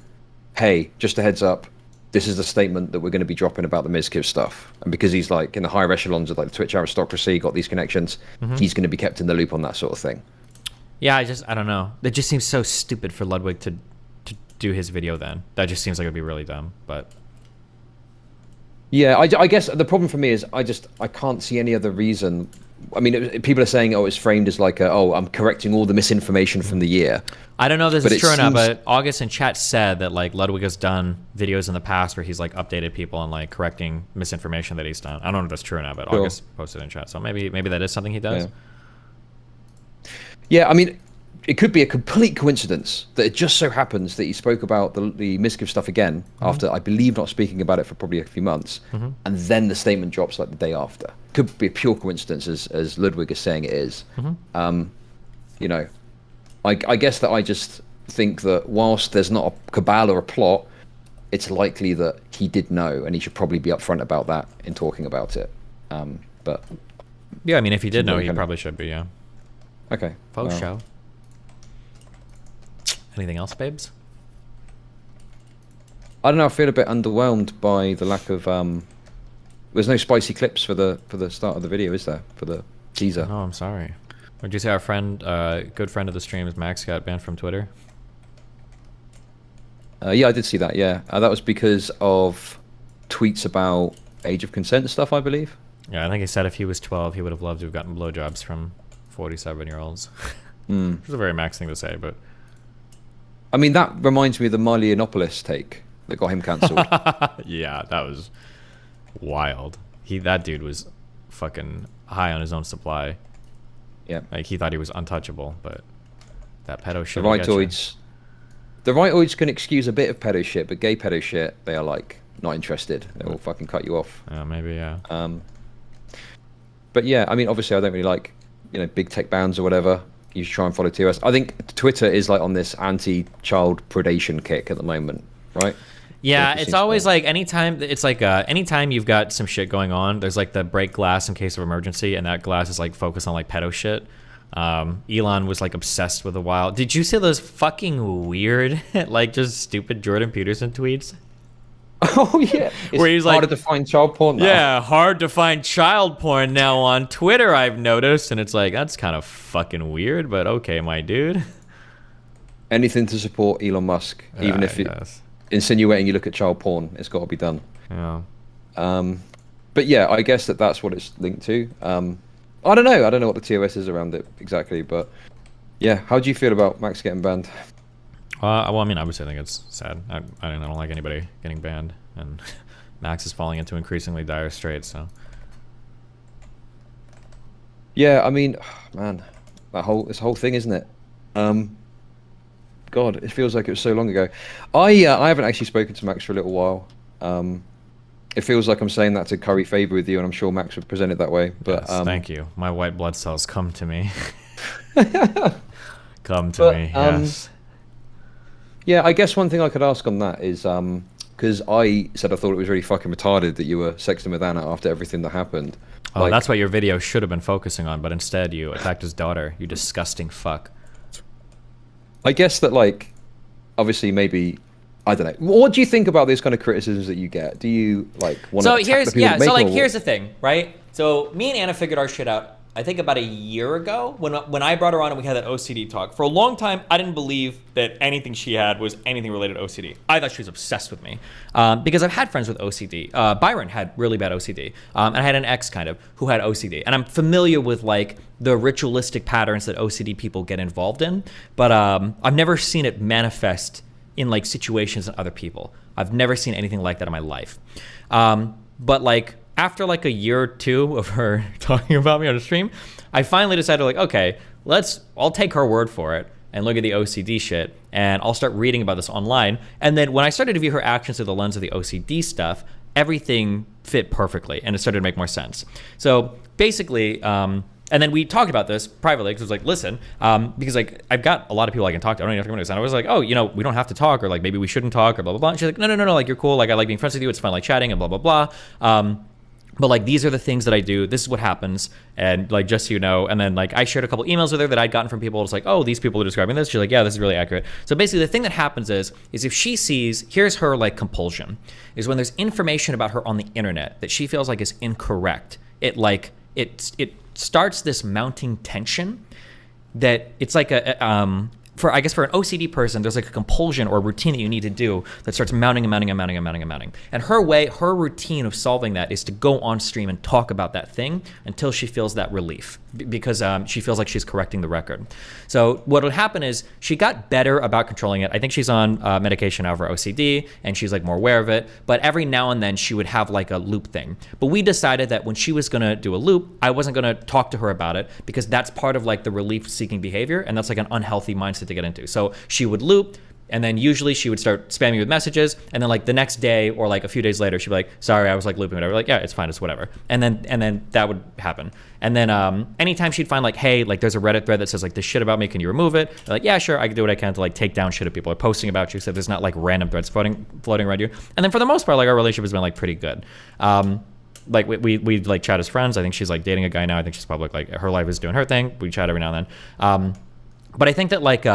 hey, just a heads up, this is the statement that we're going to be dropping about the Mizkif stuff. And because he's like in the higher echelons of like the Twitch aristocracy, got these connections, he's going to be kept in the loop on that sort of thing. Yeah, I don't know. It just seems so stupid for Ludwig to do his video then. That just seems like it'd be really dumb, but. Yeah, I guess the problem for me is I can't see any other reason. I mean, people are saying, oh, it's framed as like, I'm correcting all the misinformation from the year. I don't know if this is true or not, but August in chat said that like Ludwig has done videos in the past where he's like updated people and like correcting misinformation that he's done. I don't know if that's true or not, but August posted in chat, so maybe that is something he does. Yeah, I mean, it could be a complete coincidence that it just so happens that he spoke about the Mizkif stuff again after, I believe, not speaking about it for probably a few months, and then the statement drops like the day after. Could be a pure coincidence, as Ludwig is saying it is. You know, I guess that I just think that whilst there's not a cabal or a plot, it's likely that he did know, and he should probably be upfront about that in talking about it. But yeah, I mean, if he did know, he probably should be. Yeah. Okay. Faux show. Anything else, babes? I don't know. I feel a bit underwhelmed by the lack of. There's no spicy clips for the start of the video, is there? For the teaser. Oh, I'm sorry. Would you say our friend, good friend of the streams, Max, got banned from Twitter? Yeah, I did see that. Yeah, that was because of tweets about age of consent stuff, I believe. Yeah, I think he said if he was 12, he would have loved to have gotten blowjobs from 47-year-olds. Which is a very Max thing to say, but. I mean, that reminds me of the Miley Yiannopoulos take that got him cancelled. Yeah, that was wild. That dude was fucking high on his own supply. Yeah, like he thought he was untouchable, but that pedo shit. The rightoids can excuse a bit of pedo shit, but gay pedo shit, they are like not interested. They will fucking cut you off. Yeah, maybe, yeah. But yeah, I mean, obviously, I don't really like, big tech bans or whatever. You should try and follow TOS. I think Twitter is like on this anti-child predation kick at the moment, right? Yeah, it's always like anytime you've got some shit going on, there's like the break glass in case of emergency, and that glass is like focused on like pedo shit. Elon was like obsessed with a while. Did you see those fucking weird, like just stupid Jordan Peterson tweets? Oh yeah, where he's like, harder to find child porn now. Yeah, hard to find child porn now on Twitter, I've noticed, and it's like that's kind of fucking weird, but okay, my dude. Anything to support Elon Musk, even if it's insinuating you look at child porn, it's got to be done. Yeah. But yeah, I guess that's what it's linked to. I don't know what the TOS is around it exactly, but yeah, how do you feel about Max getting banned? Well, I mean, obviously I think it's sad. I don't like anybody getting banned, and Max is falling into increasingly dire straits, so. Yeah, I mean, man, this whole thing, isn't it? God, it feels like it was so long ago. I haven't actually spoken to Max for a little while. It feels like I'm saying that to curry favor with you, and I'm sure Max would present it that way. But yes, thank you. My white blood cells come to me. Come to me. Yes. Yeah, I guess one thing I could ask on that is because I said I thought it was really fucking retarded that you were sexting with Anna after everything that happened. Oh, that's what your video should have been focusing on, but instead you attacked his daughter. You disgusting fuck. I guess that, like, obviously maybe. I don't know. What do you think about these kind of criticisms that you get? Do you like want to attack the people that make them, here's the thing, right? So me and Anna figured our shit out, I think about a year ago when I brought her on and we had that OCD talk. For a long time, I didn't believe that anything she had was anything related to OCD. I thought she was obsessed with me because I've had friends with OCD. Byron had really bad OCD, and I had an ex kind of who had OCD, and I'm familiar with like the ritualistic patterns that OCD people get involved in, but I've never seen it manifest in like situations and other people. I've never seen anything like that in my life. But like after like a year or two of her talking about me on a stream, I finally decided like, okay, I'll take her word for it and look at the OCD shit, and I'll start reading about this online. And then when I started to view her actions through the lens of the OCD stuff, everything fit perfectly and it started to make more sense. So basically, and then we talked about this privately because it was like, listen, because like I've got a lot of people I can talk to. I don't even have to come to this. And I was like, oh, we don't have to talk, or like maybe we shouldn't talk, or blah, blah, blah. And she's like, no, like you're cool. Like I like being friends with you. It's fun like chatting and blah, blah, blah. But like these are the things that I do. This is what happens. And like just so you know. And then like I shared a couple emails with her that I'd gotten from people. It's like, oh, these people are describing this. She's like, yeah, this is really accurate. So basically the thing that happens is if she sees, here's her like compulsion, is when there's information about her on the internet that she feels like is incorrect, it starts this mounting tension that it's like for an OCD person, there's like a compulsion or a routine that you need to do that starts mounting and mounting and mounting and mounting and mounting. And her routine of solving that is to go on stream and talk about that thing until she feels that relief, because she feels like she's correcting the record. So what would happen is she got better about controlling it. I think she's on medication now for OCD, and she's like more aware of it. But every now and then she would have like a loop thing. But we decided that when she was gonna do a loop, I wasn't gonna talk to her about it because that's part of like the relief-seeking behavior, and that's like an unhealthy mindset to get into. So she would loop, And then usually she would start spamming me with messages, and then like the next day or like a few days later, she'd be like, sorry, I was like looping whatever. Like, yeah, it's fine, it's whatever. And then that would happen. And then anytime she'd find like, hey, like there's a Reddit thread that says like this shit about me, can you remove it? They're like, yeah, sure, I can do what I can to like take down shit if people are posting about you, so there's not like random threads floating around you. And then for the most part, like our relationship has been like pretty good. Like we like chat as friends. I think she's like dating a guy now. I think she's public. Like her life is doing her thing. We chat every now and then. But I think that like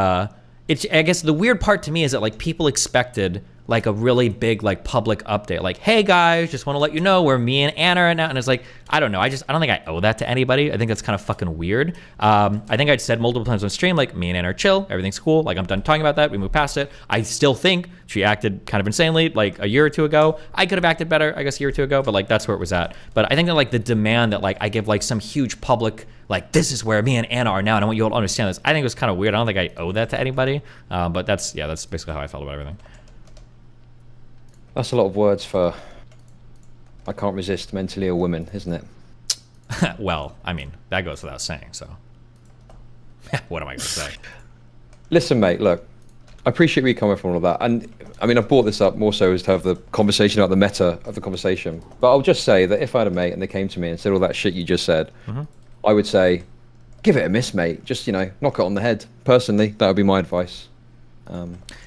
it's, I guess the weird part to me is that like people expected like a really big like public update, like, hey guys, just want to let you know where me and Anna are now. And it's like, I don't know, I don't think I owe that to anybody. I think that's kind of fucking weird. I think I'd said multiple times on stream, like, me and Anna are chill, everything's cool, like I'm done talking about that, we move past it. I still think she acted kind of insanely like a year or two ago. I could have acted better, I guess, a year or two ago, but like that's where it was at. But I think that like the demand that like I give like some huge public, like, this is where me and Anna are now, and I want you all to understand this, I think it was kind of weird. I don't think I owe that to anybody. But that's basically how I felt about everything. That's a lot of words for I can't resist mentally ill women, isn't it? Well, I mean, that goes without saying, so what am I going to say? Listen, mate, look, I appreciate where you're coming from all of that. And I mean, I've brought this up more so as to have the conversation about the meta of the conversation. But I'll just say that if I had a mate and they came to me and said all that shit you just said, I would say, give it a miss, mate. Just, you know, knock it on the head. Personally, that would be my advice.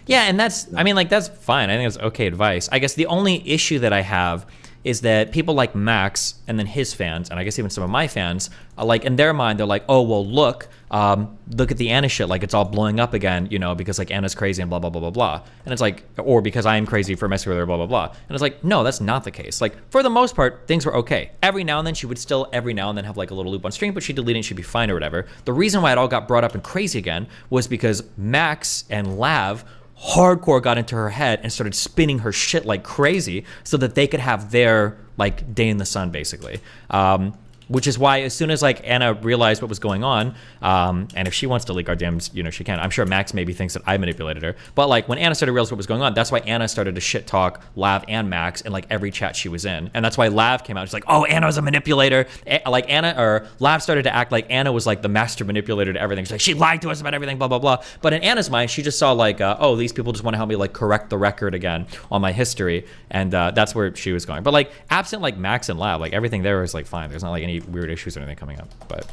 Yeah, and that's, I mean, like, that's fine. I think it's okay advice. I guess the only issue that I have is that people like Max and then his fans, and I guess even some of my fans, are like, in their mind, they're like, oh, well, look at the Anna shit, like, it's all blowing up again, you know, because, like, Anna's crazy and blah, blah, blah, blah, blah. And it's like, or because I am crazy for messing with her, blah, blah, blah. And it's like, no, that's not the case. Like, for the most part, things were okay. Every now and then, she would still, every now and then, have, like, a little loop on stream, but she'd delete it and she'd be fine or whatever. The reason why it all got brought up and crazy again was because Max and Lav hardcore got into her head and started spinning her shit like crazy so that they could have their like day in the sun, basically. Which is why as soon as like Anna realized what was going on, and if she wants to leak our DMs, you know, she can. I'm sure Max maybe thinks that I manipulated her. But like when Anna started to realize what was going on, that's why Anna started to shit talk Lav and Max in like every chat she was in. And that's why Lav came out. She's like, oh, Anna was a manipulator. Like Anna, or Lav started to act like Anna was like the master manipulator to everything. She's like, she lied to us about everything, blah, blah, blah. But in Anna's mind, she just saw like, oh, these people just want to help me like correct the record again on my history. And that's where she was going. But like absent like Max and Lav, like everything there is like fine. There's not like any weird issues or anything coming up, but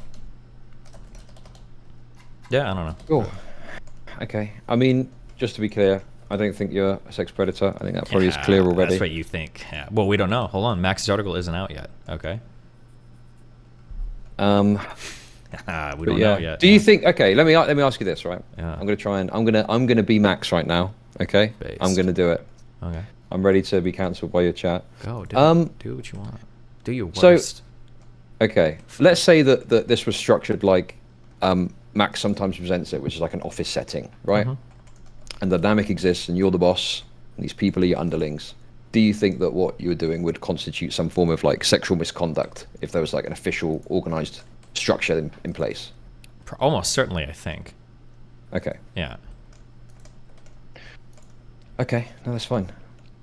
yeah, I don't know. Cool. Okay. I mean, just to be clear, I don't think you're a sex predator. I think that probably is clear already. That's what you think. Yeah. Well, we don't know. Hold on. Max's article isn't out yet. Okay. We don't know yet. Do you think? Okay. Let me ask you this. Right. Yeah. I'm gonna be Max right now. Okay. Based. I'm gonna do it. Okay. I'm ready to be cancelled by your chat. Go. Do what you want. Do your worst. So, okay, let's say that this was structured like Max sometimes presents it, which is like an office setting, right? And the dynamic exists, and you're the boss, and these people are your underlings. Do you think that what you were doing would constitute some form of like sexual misconduct if there was like an official, organized structure in place? Almost certainly, I think. Okay. Yeah. Okay, no, that's fine.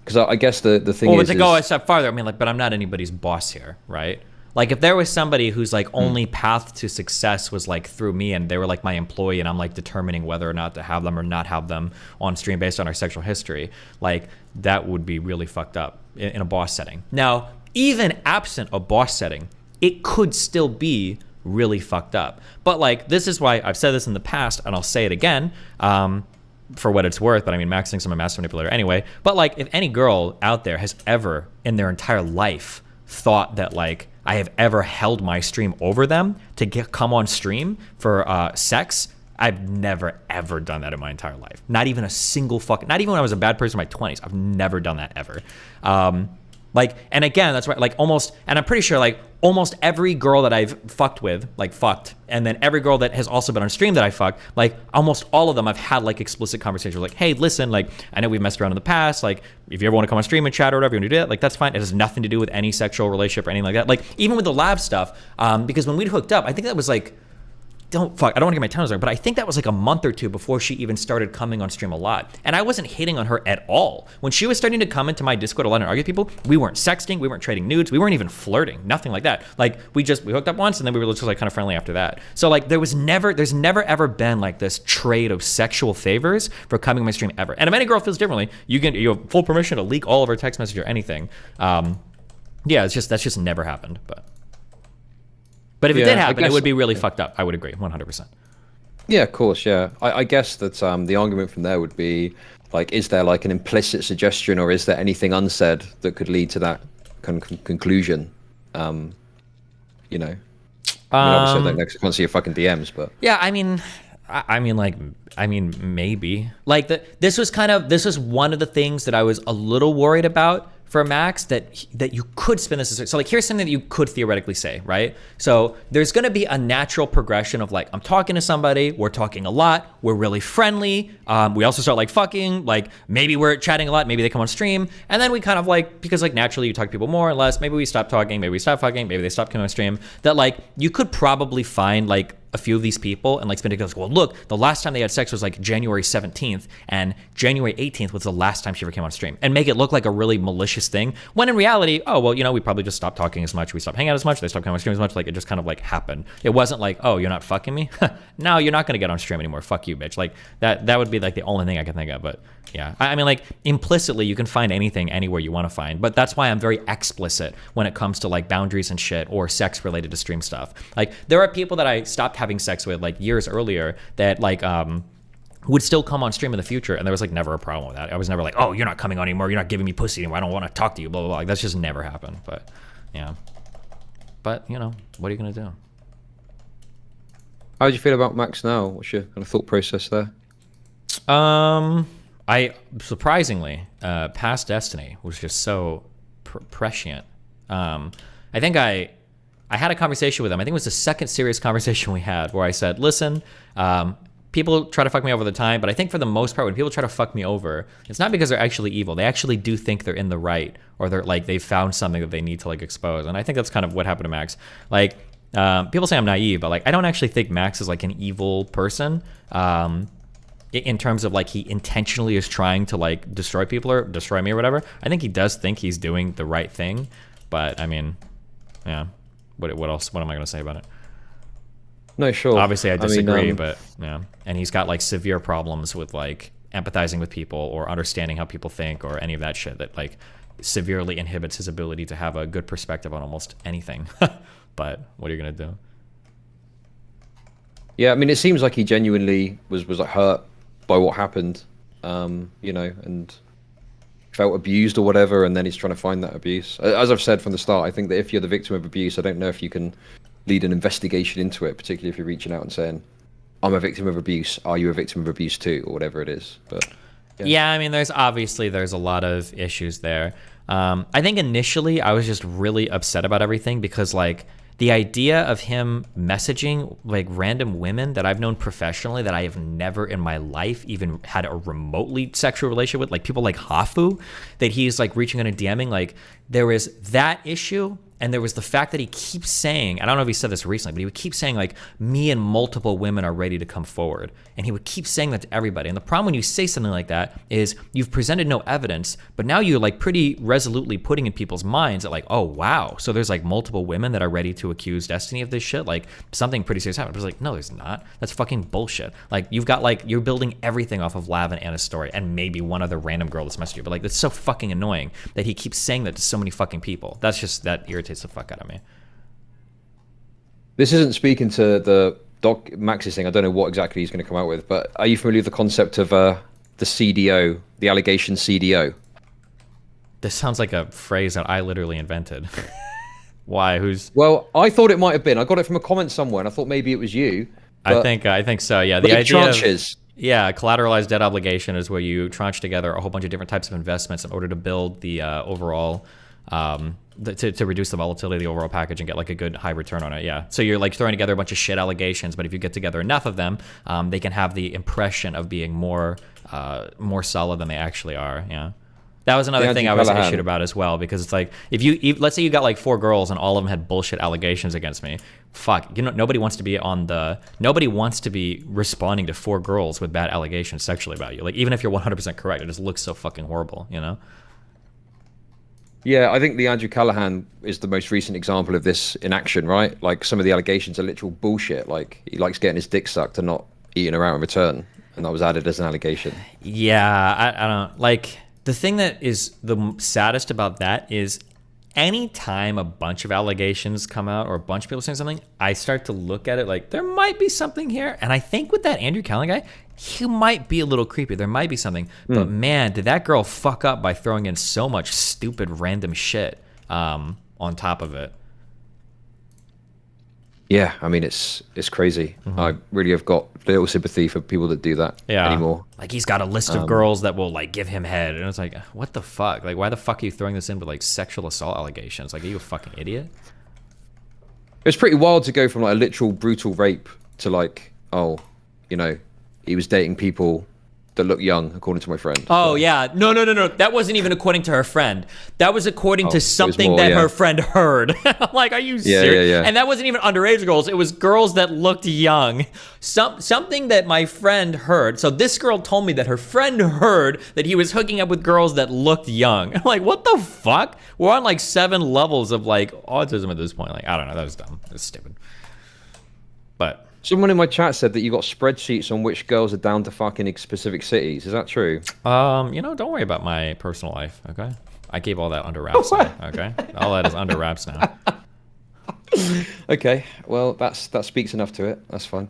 Because I guess the thing well, is... Well, to go a step farther, I mean, like, but I'm not anybody's boss here, right? Like, if there was somebody whose, like, only path to success was, like, through me, and they were, like, my employee, and I'm, like, determining whether or not to have them or not have them on stream based on our sexual history, like, that would be really fucked up in a boss setting. Now, even absent a boss setting, it could still be really fucked up. But, like, this is why I've said this in the past, and I'll say it again, for what it's worth, but I mean, Max thinks I'm a master manipulator anyway. But like, if any girl out there has ever in their entire life thought that like I have ever held my stream over them to come on stream for sex, I've never ever done that in my entire life. Not even a single fucking, not even when I was a bad person in my 20s. I've never done that ever. Like, and again, that's right, like almost, and I'm pretty sure like almost every girl that I've fucked with, like fucked, and then every girl that has also been on stream that I fucked, like almost all of them I've had like explicit conversations like, hey, listen, like I know we've messed around in the past, like if you ever want to come on stream and chat or whatever, you want to do that, like that's fine. It has nothing to do with any sexual relationship or anything like that. Like even with the lab stuff, because when we hooked up, I think that was like, don't want to get my tongue wrong, but I think that was like a month or two before she even started coming on stream a lot. And I wasn't hating on her at all. When she was starting to come into my Discord a lot and argue with people, we weren't sexting, we weren't trading nudes, we weren't even flirting, nothing like that. Like we hooked up once and then we were just like kind of friendly after that. So like there's never ever been like this trade of sexual favors for coming on my stream ever. And if any girl feels differently, you have full permission to leak all of her text message or anything. Yeah, that's just never happened, But if it did happen, it would be really fucked up. I would agree, 100%. Yeah, of course, yeah. I guess that the argument from there would be, like, is there like an implicit suggestion or is there anything unsaid that could lead to that conclusion? You know? Obviously I don't know 'cause I can't see your fucking DMs, but... Yeah, I mean, maybe. Like, this was one of the things that I was a little worried about for Max, that you could spin this as, so like here's something that you could theoretically say, right? So there's going to be a natural progression of like, I'm talking to somebody, we're talking a lot, we're really friendly, we also start like fucking, like maybe we're chatting a lot, maybe they come on stream, and then we kind of like, because like naturally you talk to people more or less, maybe we stop talking, maybe we stop fucking, maybe they stop coming on stream, that like you could probably find like a few of these people and like spin it goes, well, look, the last time they had sex was like January 17th and January 18th was the last time she ever came on stream, and make it look like a really malicious thing, when in reality, oh, well, we probably just stopped talking as much, we stopped hanging out as much, they stopped coming on stream as much, like it just kind of like happened. It wasn't like, oh, you're not fucking me? No, you're not gonna get on stream anymore, fuck you, bitch. Like that would be like the only thing I can think of. But yeah, I mean, like implicitly you can find anything anywhere you want to find, but that's why I'm very explicit when it comes to like boundaries and shit or sex related to stream stuff. Like there are people that I stopped having sex with like years earlier that like would still come on stream in the future, and there was like never a problem with that. I was never like, oh, you're not coming on anymore, you're not giving me pussy anymore, I don't want to talk to you, blah blah blah. Like that's just never happened. But yeah, but what are you gonna do? How do you feel about Max now? What's your kind of thought process there? I surprisingly past Destiny was just so prescient. I think I had a conversation with him. I think it was the second serious conversation we had where I said, listen, people try to fuck me over the time, but I think for the most part, when people try to fuck me over, it's not because they're actually evil. They actually do think they're in the right, or they're like, they found something that they need to like expose. And I think that's kind of what happened to Max. Like, people say I'm naive, but like, I don't actually think Max is like an evil person. In terms of like, he intentionally is trying to like destroy people or destroy me or whatever. I think he does think he's doing the right thing, but I mean, yeah. What else? What am I going to say about it? No, sure. Obviously, I disagree, but yeah. And he's got like severe problems with like empathizing with people or understanding how people think or any of that shit that like severely inhibits his ability to have a good perspective on almost anything. But what are you going to do? Yeah, I mean, it seems like he genuinely was like hurt by what happened, and felt abused or whatever, and then he's trying to find that abuse. As I've said from the start, I think that if you're the victim of abuse, I don't know if you can lead an investigation into it, particularly if you're reaching out and saying, I'm a victim of abuse, are you a victim of abuse too, or whatever it is. But yeah, I mean, there's a lot of issues there. I think initially I was just really upset about everything because like the idea of him messaging like random women that I've known professionally that I have never in my life even had a remotely sexual relationship with, like people like Hafu, that he's like reaching out and DMing, like there was that issue. And there was the fact that he keeps saying, I don't know if he said this recently, but he would keep saying like, me and multiple women are ready to come forward. And he would keep saying that to everybody. And the problem when you say something like that is you've presented no evidence, but now you're like pretty resolutely putting in people's minds that like, oh, wow. So there's like multiple women that are ready to accuse Destiny of this shit. Like something pretty serious happened. I was like, no, there's not. That's fucking bullshit. Like you've got like, you're building everything off of Lav and Anna's story and maybe one other random girl that's messaged you. But like, that's so fucking annoying that he keeps saying that to so many fucking people. That's just, that irritates the fuck out of me. This isn't speaking to the Doc Max's thing. I don't know what exactly he's going to come out with, but are you familiar with the concept of the CDO, the allegation CDO? This sounds like a phrase that I literally invented. Why? Who's? Well, I thought it might have been. I got it from a comment somewhere, and I thought maybe it was you. I think so. Yeah, the idea tranches. Yeah, collateralized debt obligation is where you tranche together a whole bunch of different types of investments in order to build the overall. To reduce the volatility of the overall package and get like a good high return on it. Yeah. So you're like throwing together a bunch of shit allegations, but if you get together enough of them, they can have the impression of being more solid than they actually are. Yeah. That was another The thing I Andrew was Callahan. issued about as well, because it's like let's say you got like 4 girls and all of them had bullshit allegations against me. Fuck, nobody wants to be responding to 4 girls with bad allegations sexually about you. Like, even if you're 100% correct, it just looks so fucking horrible, you know? Yeah, I think the Andrew Callahan is the most recent example of this in action, right? Like, some of the allegations are literal bullshit. Like, he likes getting his dick sucked and not eating her out in return, and that was added as an allegation. Yeah, I don't like. The thing that is the saddest about that is anytime a bunch of allegations come out or a bunch of people saying something, I start to look at it like there might be something here. And I think with that Andrew Callen guy, he might be a little creepy. There might be something. But man, did that girl fuck up by throwing in so much stupid random shit on top of it. Yeah, I mean, it's crazy. I really have got little sympathy for people that do that anymore. Like, he's got a list of girls that will like give him head, and it's like, what the fuck? Like, why the fuck are you throwing this in with like sexual assault allegations? Like, are you a fucking idiot? It's pretty wild to go from like a literal brutal rape to like, oh, you know, he was dating people that look young, according to my friend. Oh, yeah. No. That wasn't even according to her friend. That was according to something more, that yeah. her friend heard. I'm like, are you serious? Yeah. And that wasn't even underage girls. It was girls that looked young. Something that my friend heard. So this girl told me that her friend heard that he was hooking up with girls that looked young. I'm like, what the fuck? We're on like 7 levels of like autism at this point. Like, I don't know. That was dumb. That's stupid. But... Someone in my chat said that you got spreadsheets on which girls are down to fucking specific cities. Is that true? Don't worry about my personal life, okay? I keep all that under wraps now, okay? All that is under wraps now. Okay, well, that speaks enough to it. That's fine.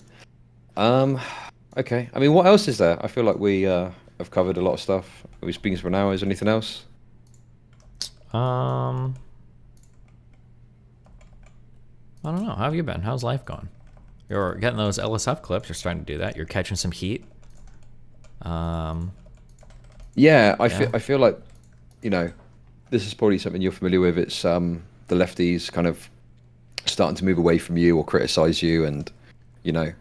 Okay. I mean, what else is there? I feel like we have covered a lot of stuff. Are we speaking for an hour? Is there anything else? I don't know. How have you been? How's life going? You're getting those LSF clips. You're starting to do that. You're catching some heat. Yeah, I feel like, you know, this is probably something you're familiar with. It's the lefties kind of starting to move away from you or criticize you, and you know,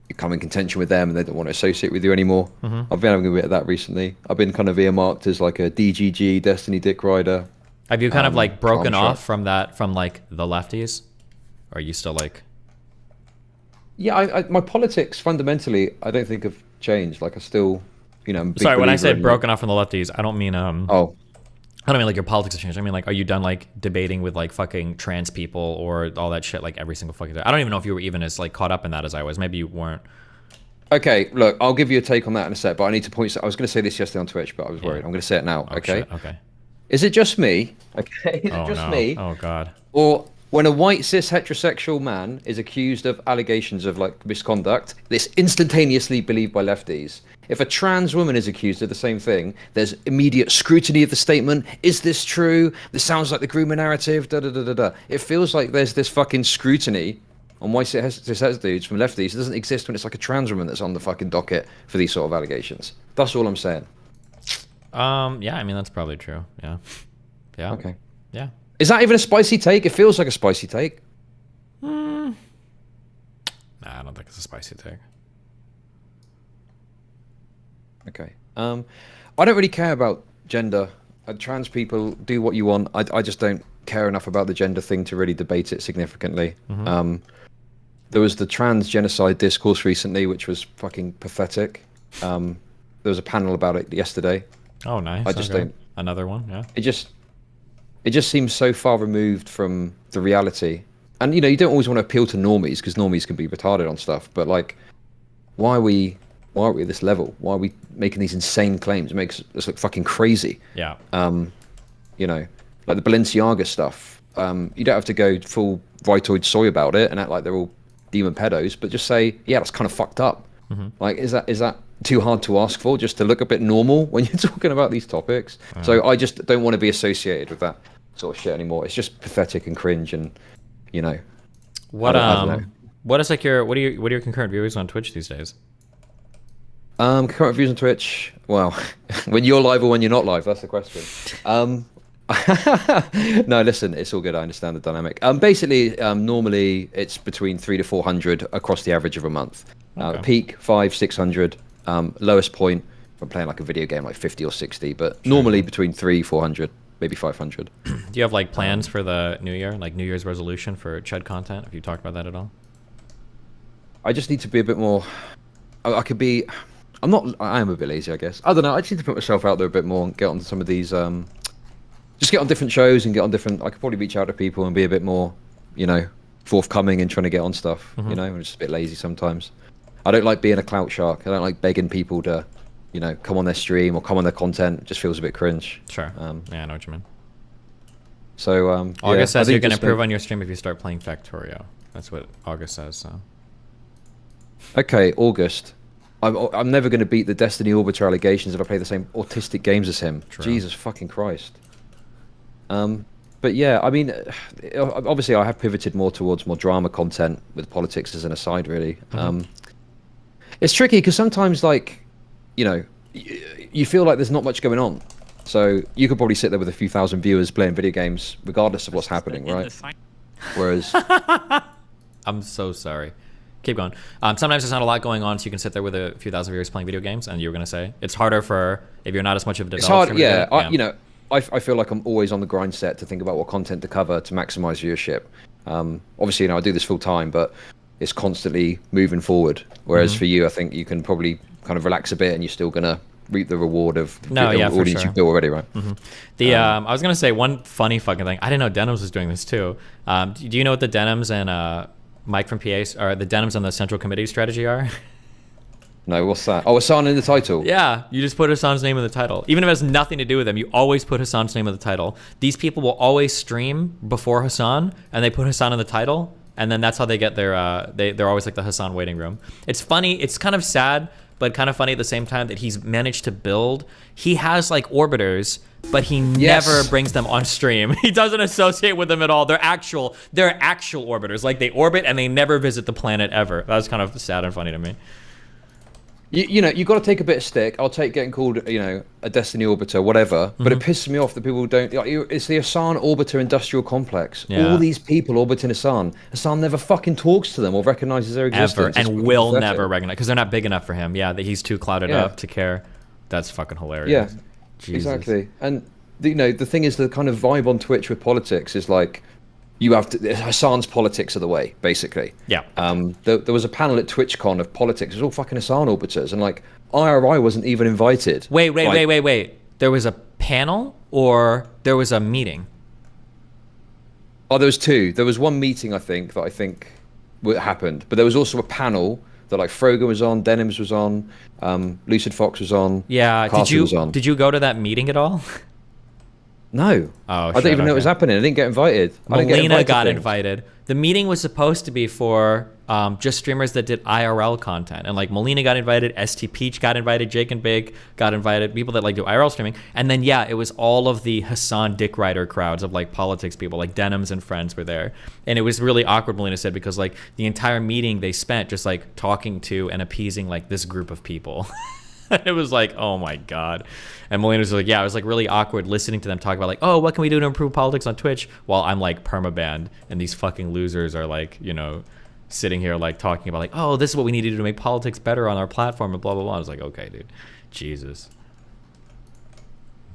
you come in contention with them, and they don't want to associate with you anymore. I've been having a bit of that recently. I've been kind of earmarked as like a DGG, Destiny Dick Rider. Have you kind of like broken off from that, from like the lefties? Or are you still like... Yeah, my politics fundamentally, I don't think have changed. Like, I still, you know, I'm a big Sorry, when I believer said in, broken off from the lefties, I don't mean I oh, don't mean like your politics have changed. I mean like, are you done like debating with like fucking trans people or all that shit like every single fucking day? I don't even know if you were even as like caught up in that as I was. Maybe you weren't. okay. Look, I'll give you a take on that in a sec, but I need to point. I was going to say this yesterday on Twitch, but I was worried. I'm going to say it now. Oh, Okay. shit. Okay. Is it just me? Okay. Is it just no. me? Oh god. Or when a white cis heterosexual man is accused of allegations of like misconduct, it's instantaneously believed by lefties. If a trans woman is accused of the same thing, there's immediate scrutiny of the statement. Is this true? This sounds like the groomer narrative. Da da da da da. It feels like there's this fucking scrutiny on white cis dudes from lefties. It doesn't exist when it's like a trans woman that's on the fucking docket for these sort of allegations. That's all I'm saying. Yeah, I mean that's probably true. Yeah. Yeah. Okay. Yeah. Is that even a spicy take? It feels like a spicy take. Nah, I don't think it's a spicy take. Okay. I don't really care about gender. Trans people do what you want. I just don't care enough about the gender thing to really debate it significantly. There was the trans genocide discourse recently, which was fucking pathetic. There was a panel about it yesterday. Oh, nice. I just don't. Another one, yeah. It just seems so far removed from the reality. And you know, you don't always want to appeal to normies because normies can be retarded on stuff. But like, why are we at this level? Why are we making these insane claims? It makes us look fucking crazy. Yeah. You know, like the Balenciaga stuff. You don't have to go full Vitoid soy about it and act like they're all demon pedos, but just say, yeah, that's kind of fucked up. Like, is that too hard to ask for, just to look a bit normal when you're talking about these topics? So I just don't want to be associated with that sort of shit anymore. It's just pathetic and cringe, and you know. What I don't know. what is like what are your concurrent viewers on Twitch these days? Current views on Twitch. Well, when you're live or when you're not live, that's the question. No, listen, it's all good. I understand the dynamic. Basically, normally it's between 300 to 400 across the average of a month. Okay. Peak 500, 600. Lowest point if I'm playing like a video game, like 50 or 60, but normally between 400, maybe 500. Do you have like plans for the new year, like New Year's resolution for Chud content? Have you talked about that at all? I just need to be a bit more. I could be. I am a bit lazy, I guess. I don't know. I just need to put myself out there a bit more and get on some of these. Just get on different shows and get on different. I could probably reach out to people and be a bit more, forthcoming and trying to get on stuff. I'm just a bit lazy sometimes. I don't like being a clout shark. I don't like begging people to, come on their stream or come on their content. It just feels a bit cringe. Sure. Yeah, I know what you mean. So August says you're going to improve on your stream if you start playing Factorio. That's what August says. So. Okay, August. I'm never going to beat the Destiny Orbiter allegations if I play the same autistic games as him. True. Jesus fucking Christ. But yeah, I mean, obviously I have pivoted more towards more drama content with politics as an aside, really. It's tricky because sometimes, like, you feel like there's not much going on. So you could probably sit there with a few thousand viewers playing video games regardless of what's happening, right? Whereas... I'm so sorry. Keep going. Sometimes there's not a lot going on, so you can sit there with a few thousand viewers playing video games, and you were going to say it's harder for if you're not as much of a developer. It's hard, yeah. I feel like I'm always on the grind set to think about what content to cover to maximize viewership. Obviously, I do this full time, but it's constantly moving forward. Whereas for you, I think you can probably kind of relax a bit, and you're still going to reap the reward of the audience you've built already, right? I was going to say one funny fucking thing. I didn't know Denims was doing this too. Do you know what the Denims and Mike from PA, or the Denims on the Central Committee strategy are? No, what's that? Oh, Hassan in the title. Yeah, you just put Hassan's name in the title. Even if it has nothing to do with him, you always put Hassan's name in the title. These people will always stream before Hassan, and they put Hassan in the title, and then that's how they get their, they're always like the Hassan waiting room. It's funny, it's kind of sad, but kind of funny at the same time that he's managed to build. He has like orbiters, but he never brings them on stream. He doesn't associate with them at all. They're actual orbiters. Like they orbit and they never visit the planet ever. That's kind of sad and funny to me. You got to take a bit of stick. I'll take getting called, a Destiny Orbiter, whatever. But it pisses me off that people don't. It's the Hassan Orbiter Industrial Complex. Yeah. All these people orbiting Hassan. Hassan never fucking talks to them or recognizes their existence. Ever, and will never recognize, because they're not big enough for him. Yeah, that he's too clouded up to care. That's fucking hilarious. Yeah, Jesus. Exactly. And the thing is, the kind of vibe on Twitch with politics is like, you have to. Hassan's politics are the way, basically. Yeah. There was a panel at TwitchCon of politics. It was all fucking Hassan orbiters, and like IRI wasn't even invited. Wait. There was a panel, or there was a meeting? Oh, there was two. There was one meeting, I think happened, but there was also a panel that like Frogan was on, Denims was on, Lucid Fox was on. Yeah. Did you go to that meeting at all? No. Oh, I didn't even know it was happening. I didn't get invited. Melina got invited. The meeting was supposed to be for just streamers that did IRL content. And like Melina got invited, ST Peach got invited, Jake and Big got invited, people that like do IRL streaming. And then, it was all of the Hassan Dick Rider crowds of like politics people, like Denims and friends were there. And it was really awkward, Melina said, because like the entire meeting they spent just like talking to and appeasing like this group of people. It was like, oh my God. And Melina's like, yeah, it was like really awkward listening to them talk about like, oh, what can we do to improve politics on Twitch? While I'm like permabanned and these fucking losers are like, sitting here like talking about like, oh, this is what we need to do to make politics better on our platform and blah, blah, blah. I was like, okay, dude, Jesus.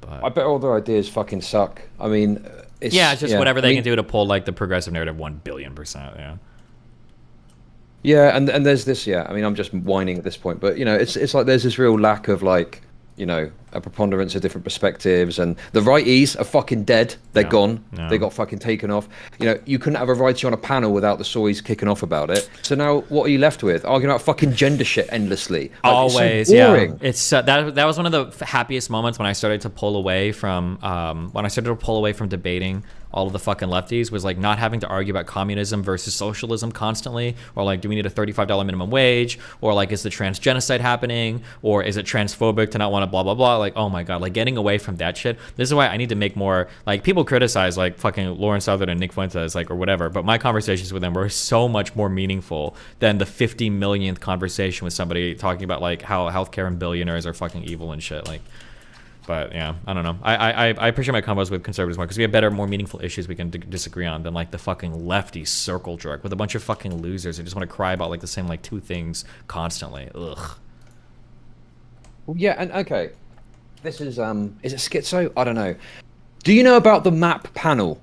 But I bet all their ideas fucking suck. I mean, it's just whatever they can do to pull like the progressive narrative 1,000,000,000%. Yeah. Yeah, and there's this, I mean, I'm just whining at this point, but, it's like there's this real lack of, like, a preponderance of different perspectives, and the righties are fucking dead. They're gone. No. They got fucking taken off. You couldn't have a righty on a panel without the soys kicking off about it. So now what are you left with? Arguing about fucking gender shit endlessly. Like, always, it's so boring. It's that was one of the happiest moments when I started to pull away from debating all of the fucking lefties, was like not having to argue about communism versus socialism constantly, or like, do we need a $35 minimum wage, or like, is the trans genocide happening, or is it transphobic to not want to blah blah blah. Like, oh my God, like getting away from that shit. This is why I need to make more, like, people criticize like fucking Lauren Southern and Nick Fuentes, like, or whatever, but my conversations with them were so much more meaningful than the 50 millionth conversation with somebody talking about like how healthcare and billionaires are fucking evil and shit. Like, but yeah, I don't know. I appreciate my combos with conservatives more because we have better, more meaningful issues we can disagree on than like the fucking lefty circle jerk with a bunch of fucking losers who just want to cry about like the same like two things constantly. Ugh. Well, yeah, and okay, this is it schizo? I don't know. Do you know about the map panel?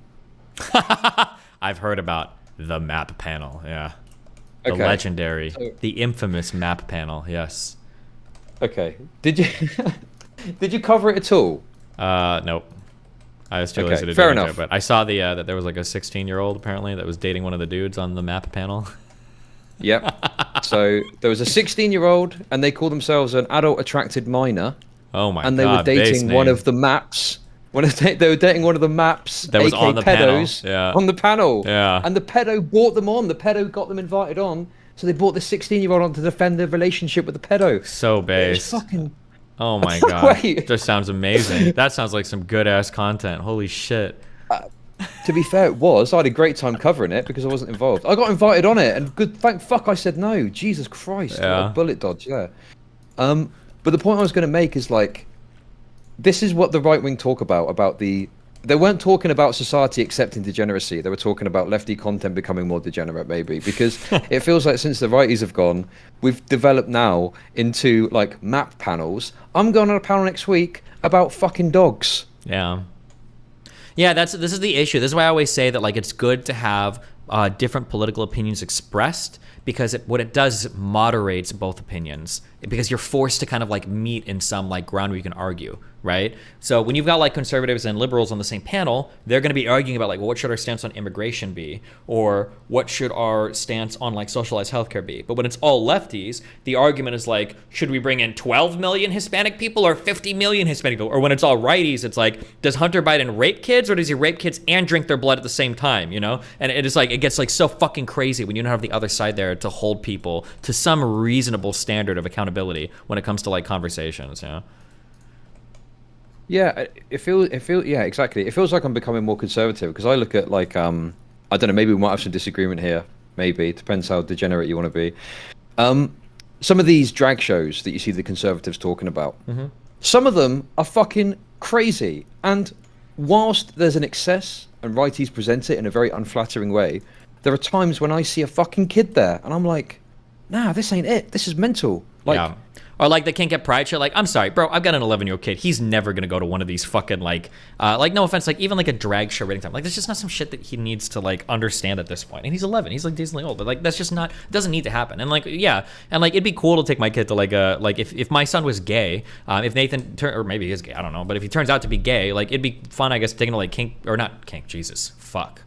I've heard about the map panel. Yeah, the Okay. legendary, So, the infamous map panel. Yes. okay. Did you did you cover it at all? Nope. I was too Okay, lazy to fair dig into enough. it, but I saw the that there was like a 16-year-old apparently that was dating one of the dudes on the map panel. Yep. So there was a 16-year-old, and they called themselves an adult attracted minor, Oh my and they were god, base dating one name. of the maps. They were dating one of the maps, That was aka on the panel. pedos, Yeah. on the panel. Yeah. And the pedo brought them on. The pedo got them invited on. So they brought the 16-year-old on to defend their relationship with the pedo. So It was base. fucking. Oh my god. Wait. Just sounds amazing. That sounds like some good ass content. Holy shit. To be fair, it was. I had a great time covering it because I wasn't involved. I got invited on it, and good. Thank fuck I said no. Jesus Christ, what Yeah. a bullet dodge there. But the point I was going to make is like, this is what the right wing talk about the. They weren't talking about society accepting degeneracy. They were talking about lefty content becoming more degenerate, maybe, because it feels like since the righties have gone, we've developed now into like map panels. I'm going on a panel next week about fucking dogs. Yeah. Yeah, this is the issue. This is why I always say that like it's good to have different political opinions expressed, because what it does is it moderates both opinions, because you're forced to kind of like meet in some like ground where you can argue, right? So when you've got like conservatives and liberals on the same panel, they're going to be arguing about like, well, what should our stance on immigration be, or what should our stance on like socialized healthcare be? But when it's all lefties, the argument is like, should we bring in 12 million Hispanic people or 50 million Hispanic people? Or when it's all righties, it's like, does Hunter Biden rape kids, or does he rape kids and drink their blood at the same time? You know, and it is like, it gets like so fucking crazy when you don't have the other side there to hold people to some reasonable standard of accountability when it comes to like conversations. You know. Yeah, it feels yeah, exactly. It feels like I'm becoming more conservative because I look at like I don't know, maybe we might have some disagreement here. Maybe it depends how degenerate you want to be. Some of these drag shows that you see the conservatives talking about, some of them are fucking crazy. And whilst there's an excess and righties present it in a very unflattering way, there are times when I see a fucking kid there and I'm like, nah, this ain't it. This is mental. Like, yeah. Or like they can't get pride shit. Like, I'm sorry, bro, I've got an 11-year-old kid. He's never gonna go to one of these fucking like no offense, like even like a drag show rating time. Like, there's just not some shit that he needs to like understand at this point. And he's 11. He's like decently old, but like that's just not, doesn't need to happen. And like yeah, and like it'd be cool to take my kid to like a like if my son was gay, if Nathan or maybe he is gay, I don't know, but if he turns out to be gay, like it'd be fun, I guess, taking to like kink or not kink. Jesus, fuck.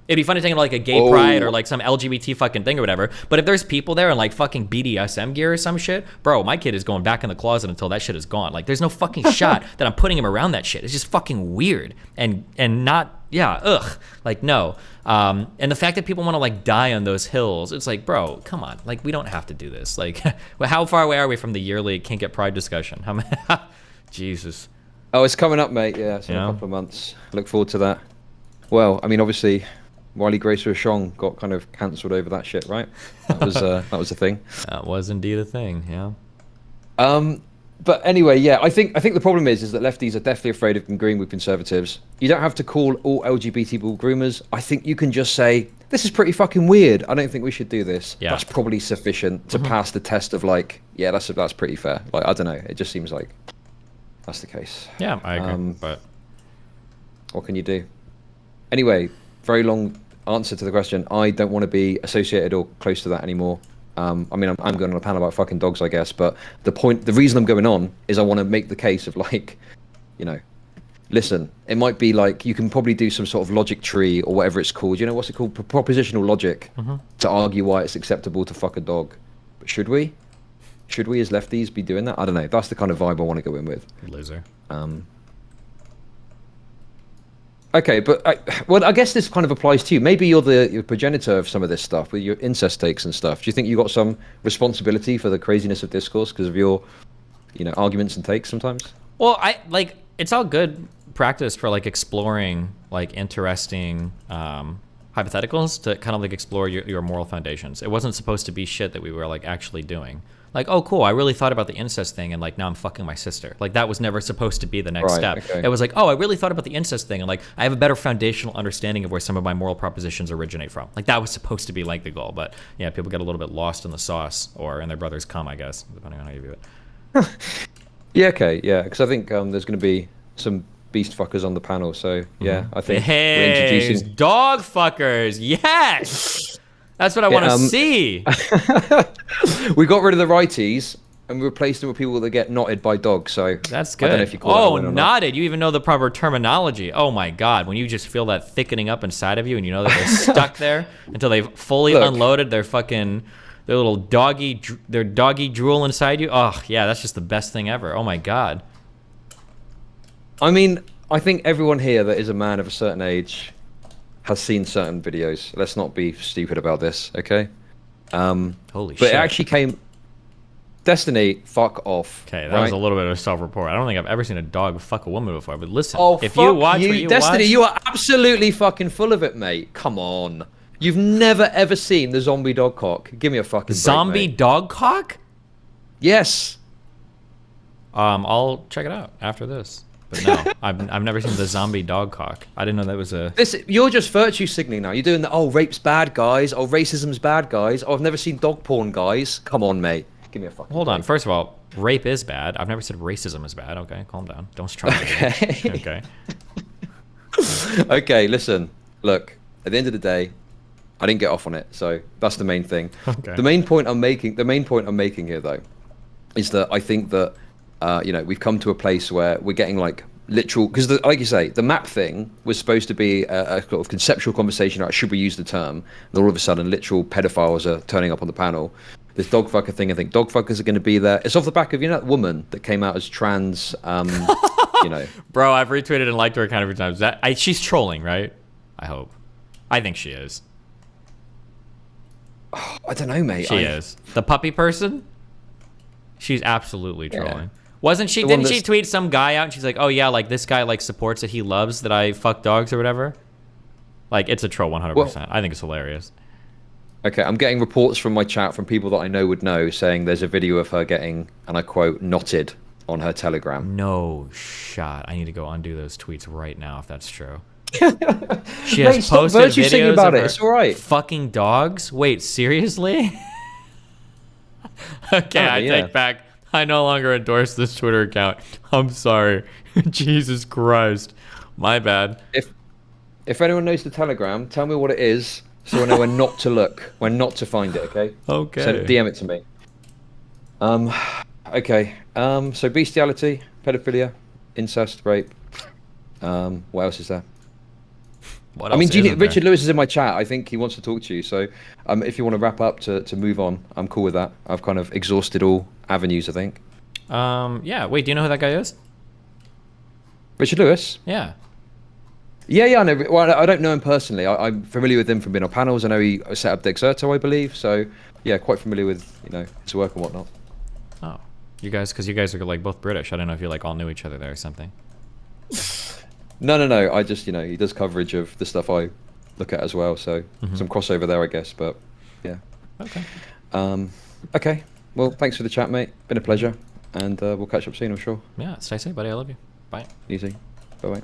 It'd be funny taking like a gay pride or like some LGBT fucking thing or whatever. But if there's people there in like fucking BDSM gear or some shit, bro, my kid is going back in the closet until that shit is gone. Like there's no fucking shot that I'm putting him around that shit. It's just fucking weird and not, yeah, ugh, like no. And the fact that people want to like die on those hills, it's like, bro, come on, like we don't have to do this. Like, well, how far away are we from the yearly Kink at Pride discussion? How many? Jesus. oh, it's coming up, mate. Yeah, it's in Yeah. a couple of months. Look forward to that. Well, I mean, obviously, Wiley Grace Rochon got kind of cancelled over that shit, right? That was a thing. That was indeed a thing, yeah. But anyway, yeah, I think the problem is that lefties are definitely afraid of agreeing with conservatives. You don't have to call all LGBT people groomers. I think you can just say, this is pretty fucking weird. I don't think we should do this. Yeah. That's probably sufficient to pass the test of like, yeah, that's pretty fair. Like, I don't know. It just seems like that's the case. Yeah, I agree. But What can you do? Anyway, very long answer to the question. I don't want to be associated or close to that anymore. I mean, I'm going on a panel about fucking dogs, I guess. But the reason I'm going on is I want to make the case of like, you know, listen, it might be like you can probably do some sort of logic tree or whatever it's called. You know, what's it called? Propositional logic to argue why it's acceptable to fuck a dog. But should we? Should we as lefties be doing that? I don't know. That's the kind of vibe I want to go in with. loser. Okay, but I guess this kind of applies to you. Maybe you're the progenitor of some of this stuff with your incest takes and stuff. Do you think you got some responsibility for the craziness of discourse because of your, you know, arguments and takes sometimes? Well, I like it's all good practice for like exploring like interesting hypotheticals to kind of like explore your moral foundations. It wasn't supposed to be shit that we were like actually doing. Like, oh, cool, I really thought about the incest thing, and like now I'm fucking my sister. Like that was never supposed to be the next step. Okay. It was like, oh, I really thought about the incest thing, and like I have a better foundational understanding of where some of my moral propositions originate from. Like that was supposed to be like the goal, but yeah, people get a little bit lost in the sauce or in their brother's cum, I guess, depending on how you view it. Yeah, okay, yeah, because I think there's going to be some beast fuckers on the panel. So yeah, I think we're Hey, introducing. dog fuckers. Yes. That's what I want Yeah, to see. we got rid of the righties and we replaced them with people that get knotted by dogs. So That's I don't know if good. you call that a Oh, win or not. knotted. You even know the proper terminology. Oh my God. When you just feel that thickening up inside of you and you know that they're stuck there until they've fully Look. unloaded their little their doggy drool inside you. Oh yeah, that's just the best thing ever. Oh my God. I mean, I think everyone here that is a man of a certain age has seen certain videos. Let's not be stupid about this, okay? Holy But shit. it actually came. Destiny, fuck off. Okay, that right? was a little bit of a self-report. I don't think I've ever seen a dog fuck a woman before. But listen, Oh, if fuck you watch what you Destiny, watch, you are absolutely fucking full of it, mate. Come on. You've never ever seen the zombie dog cock. Give me a fucking break, zombie mate. dog cock. Yes. I'll check it out after this. But no, I've never seen the zombie dog cock. I didn't know that was a. This, you're just virtue signaling now. You're doing the, oh, rape's bad, guys. Oh, racism's bad, guys. Oh, I've never seen dog porn, guys. Come on, mate. Give me a fucking Hold on. break. First of all, rape is bad. I've never said racism is bad. Okay, calm down. Don't try. Okay. Okay. Okay, listen. Look, at the end of the day, I didn't get off on it, so that's the main thing. Okay. The main point I'm making here, though, is that I think that we've come to a place where we're getting like literal, because like you say, the map thing was supposed to be a sort of conceptual conversation about should we use the term, and all of a sudden literal pedophiles are turning up on the panel. This dog fucker thing, I think dog fuckers are going to be there. It's off the back of that woman that came out as trans, Bro, I've retweeted and liked her account a few times. She's trolling, right? I hope. I think she is. I don't know, mate. She is. The puppy person? She's absolutely Yeah. trolling. Wasn't she? The one Didn't she that's- tweet some guy out and she's like, oh yeah, like this guy like supports that he loves that I fuck dogs or whatever? Like, it's a troll 100%. I think it's hilarious. Okay, I'm getting reports from my chat from people that I know would know saying there's a video of her getting, and I quote, knotted on her Telegram. No shot. I need to go undo those tweets right now if that's true. She Mate, has stop posted virtue signaling videos about of it. her It's all right. fucking dogs. Wait, seriously? Okay, I yeah. take back. I no longer endorse this Twitter account. I'm sorry. Jesus Christ. My bad. If anyone knows the Telegram, tell me what it is so I know when not to look, when not to find it, okay? Okay. So DM it to me. Okay. So bestiality, pedophilia, incest, rape. What else is there? What I mean, else isn't there? Richard Lewis is in my chat. I think he wants to talk to you. So, if you want to wrap up to move on, I'm cool with that. I've kind of exhausted all avenues, I think. Yeah. Wait, do you know who that guy is? Richard Lewis? Yeah. Yeah, I know. Well, I don't know him personally. I'm familiar with him from being on panels. I know he set up Dexerto, I believe. So, yeah, quite familiar with his work and whatnot. Oh. Because you guys are like both British. I don't know if you like all knew each other there or something. No. I just he does coverage of the stuff I look at as well. So some crossover there, I guess. But yeah. Okay. Okay. Well, thanks for the chat, mate. Been a pleasure, and we'll catch up soon, I'm sure. Yeah. Stay safe, buddy. I love you. Bye. Easy. Bye bye.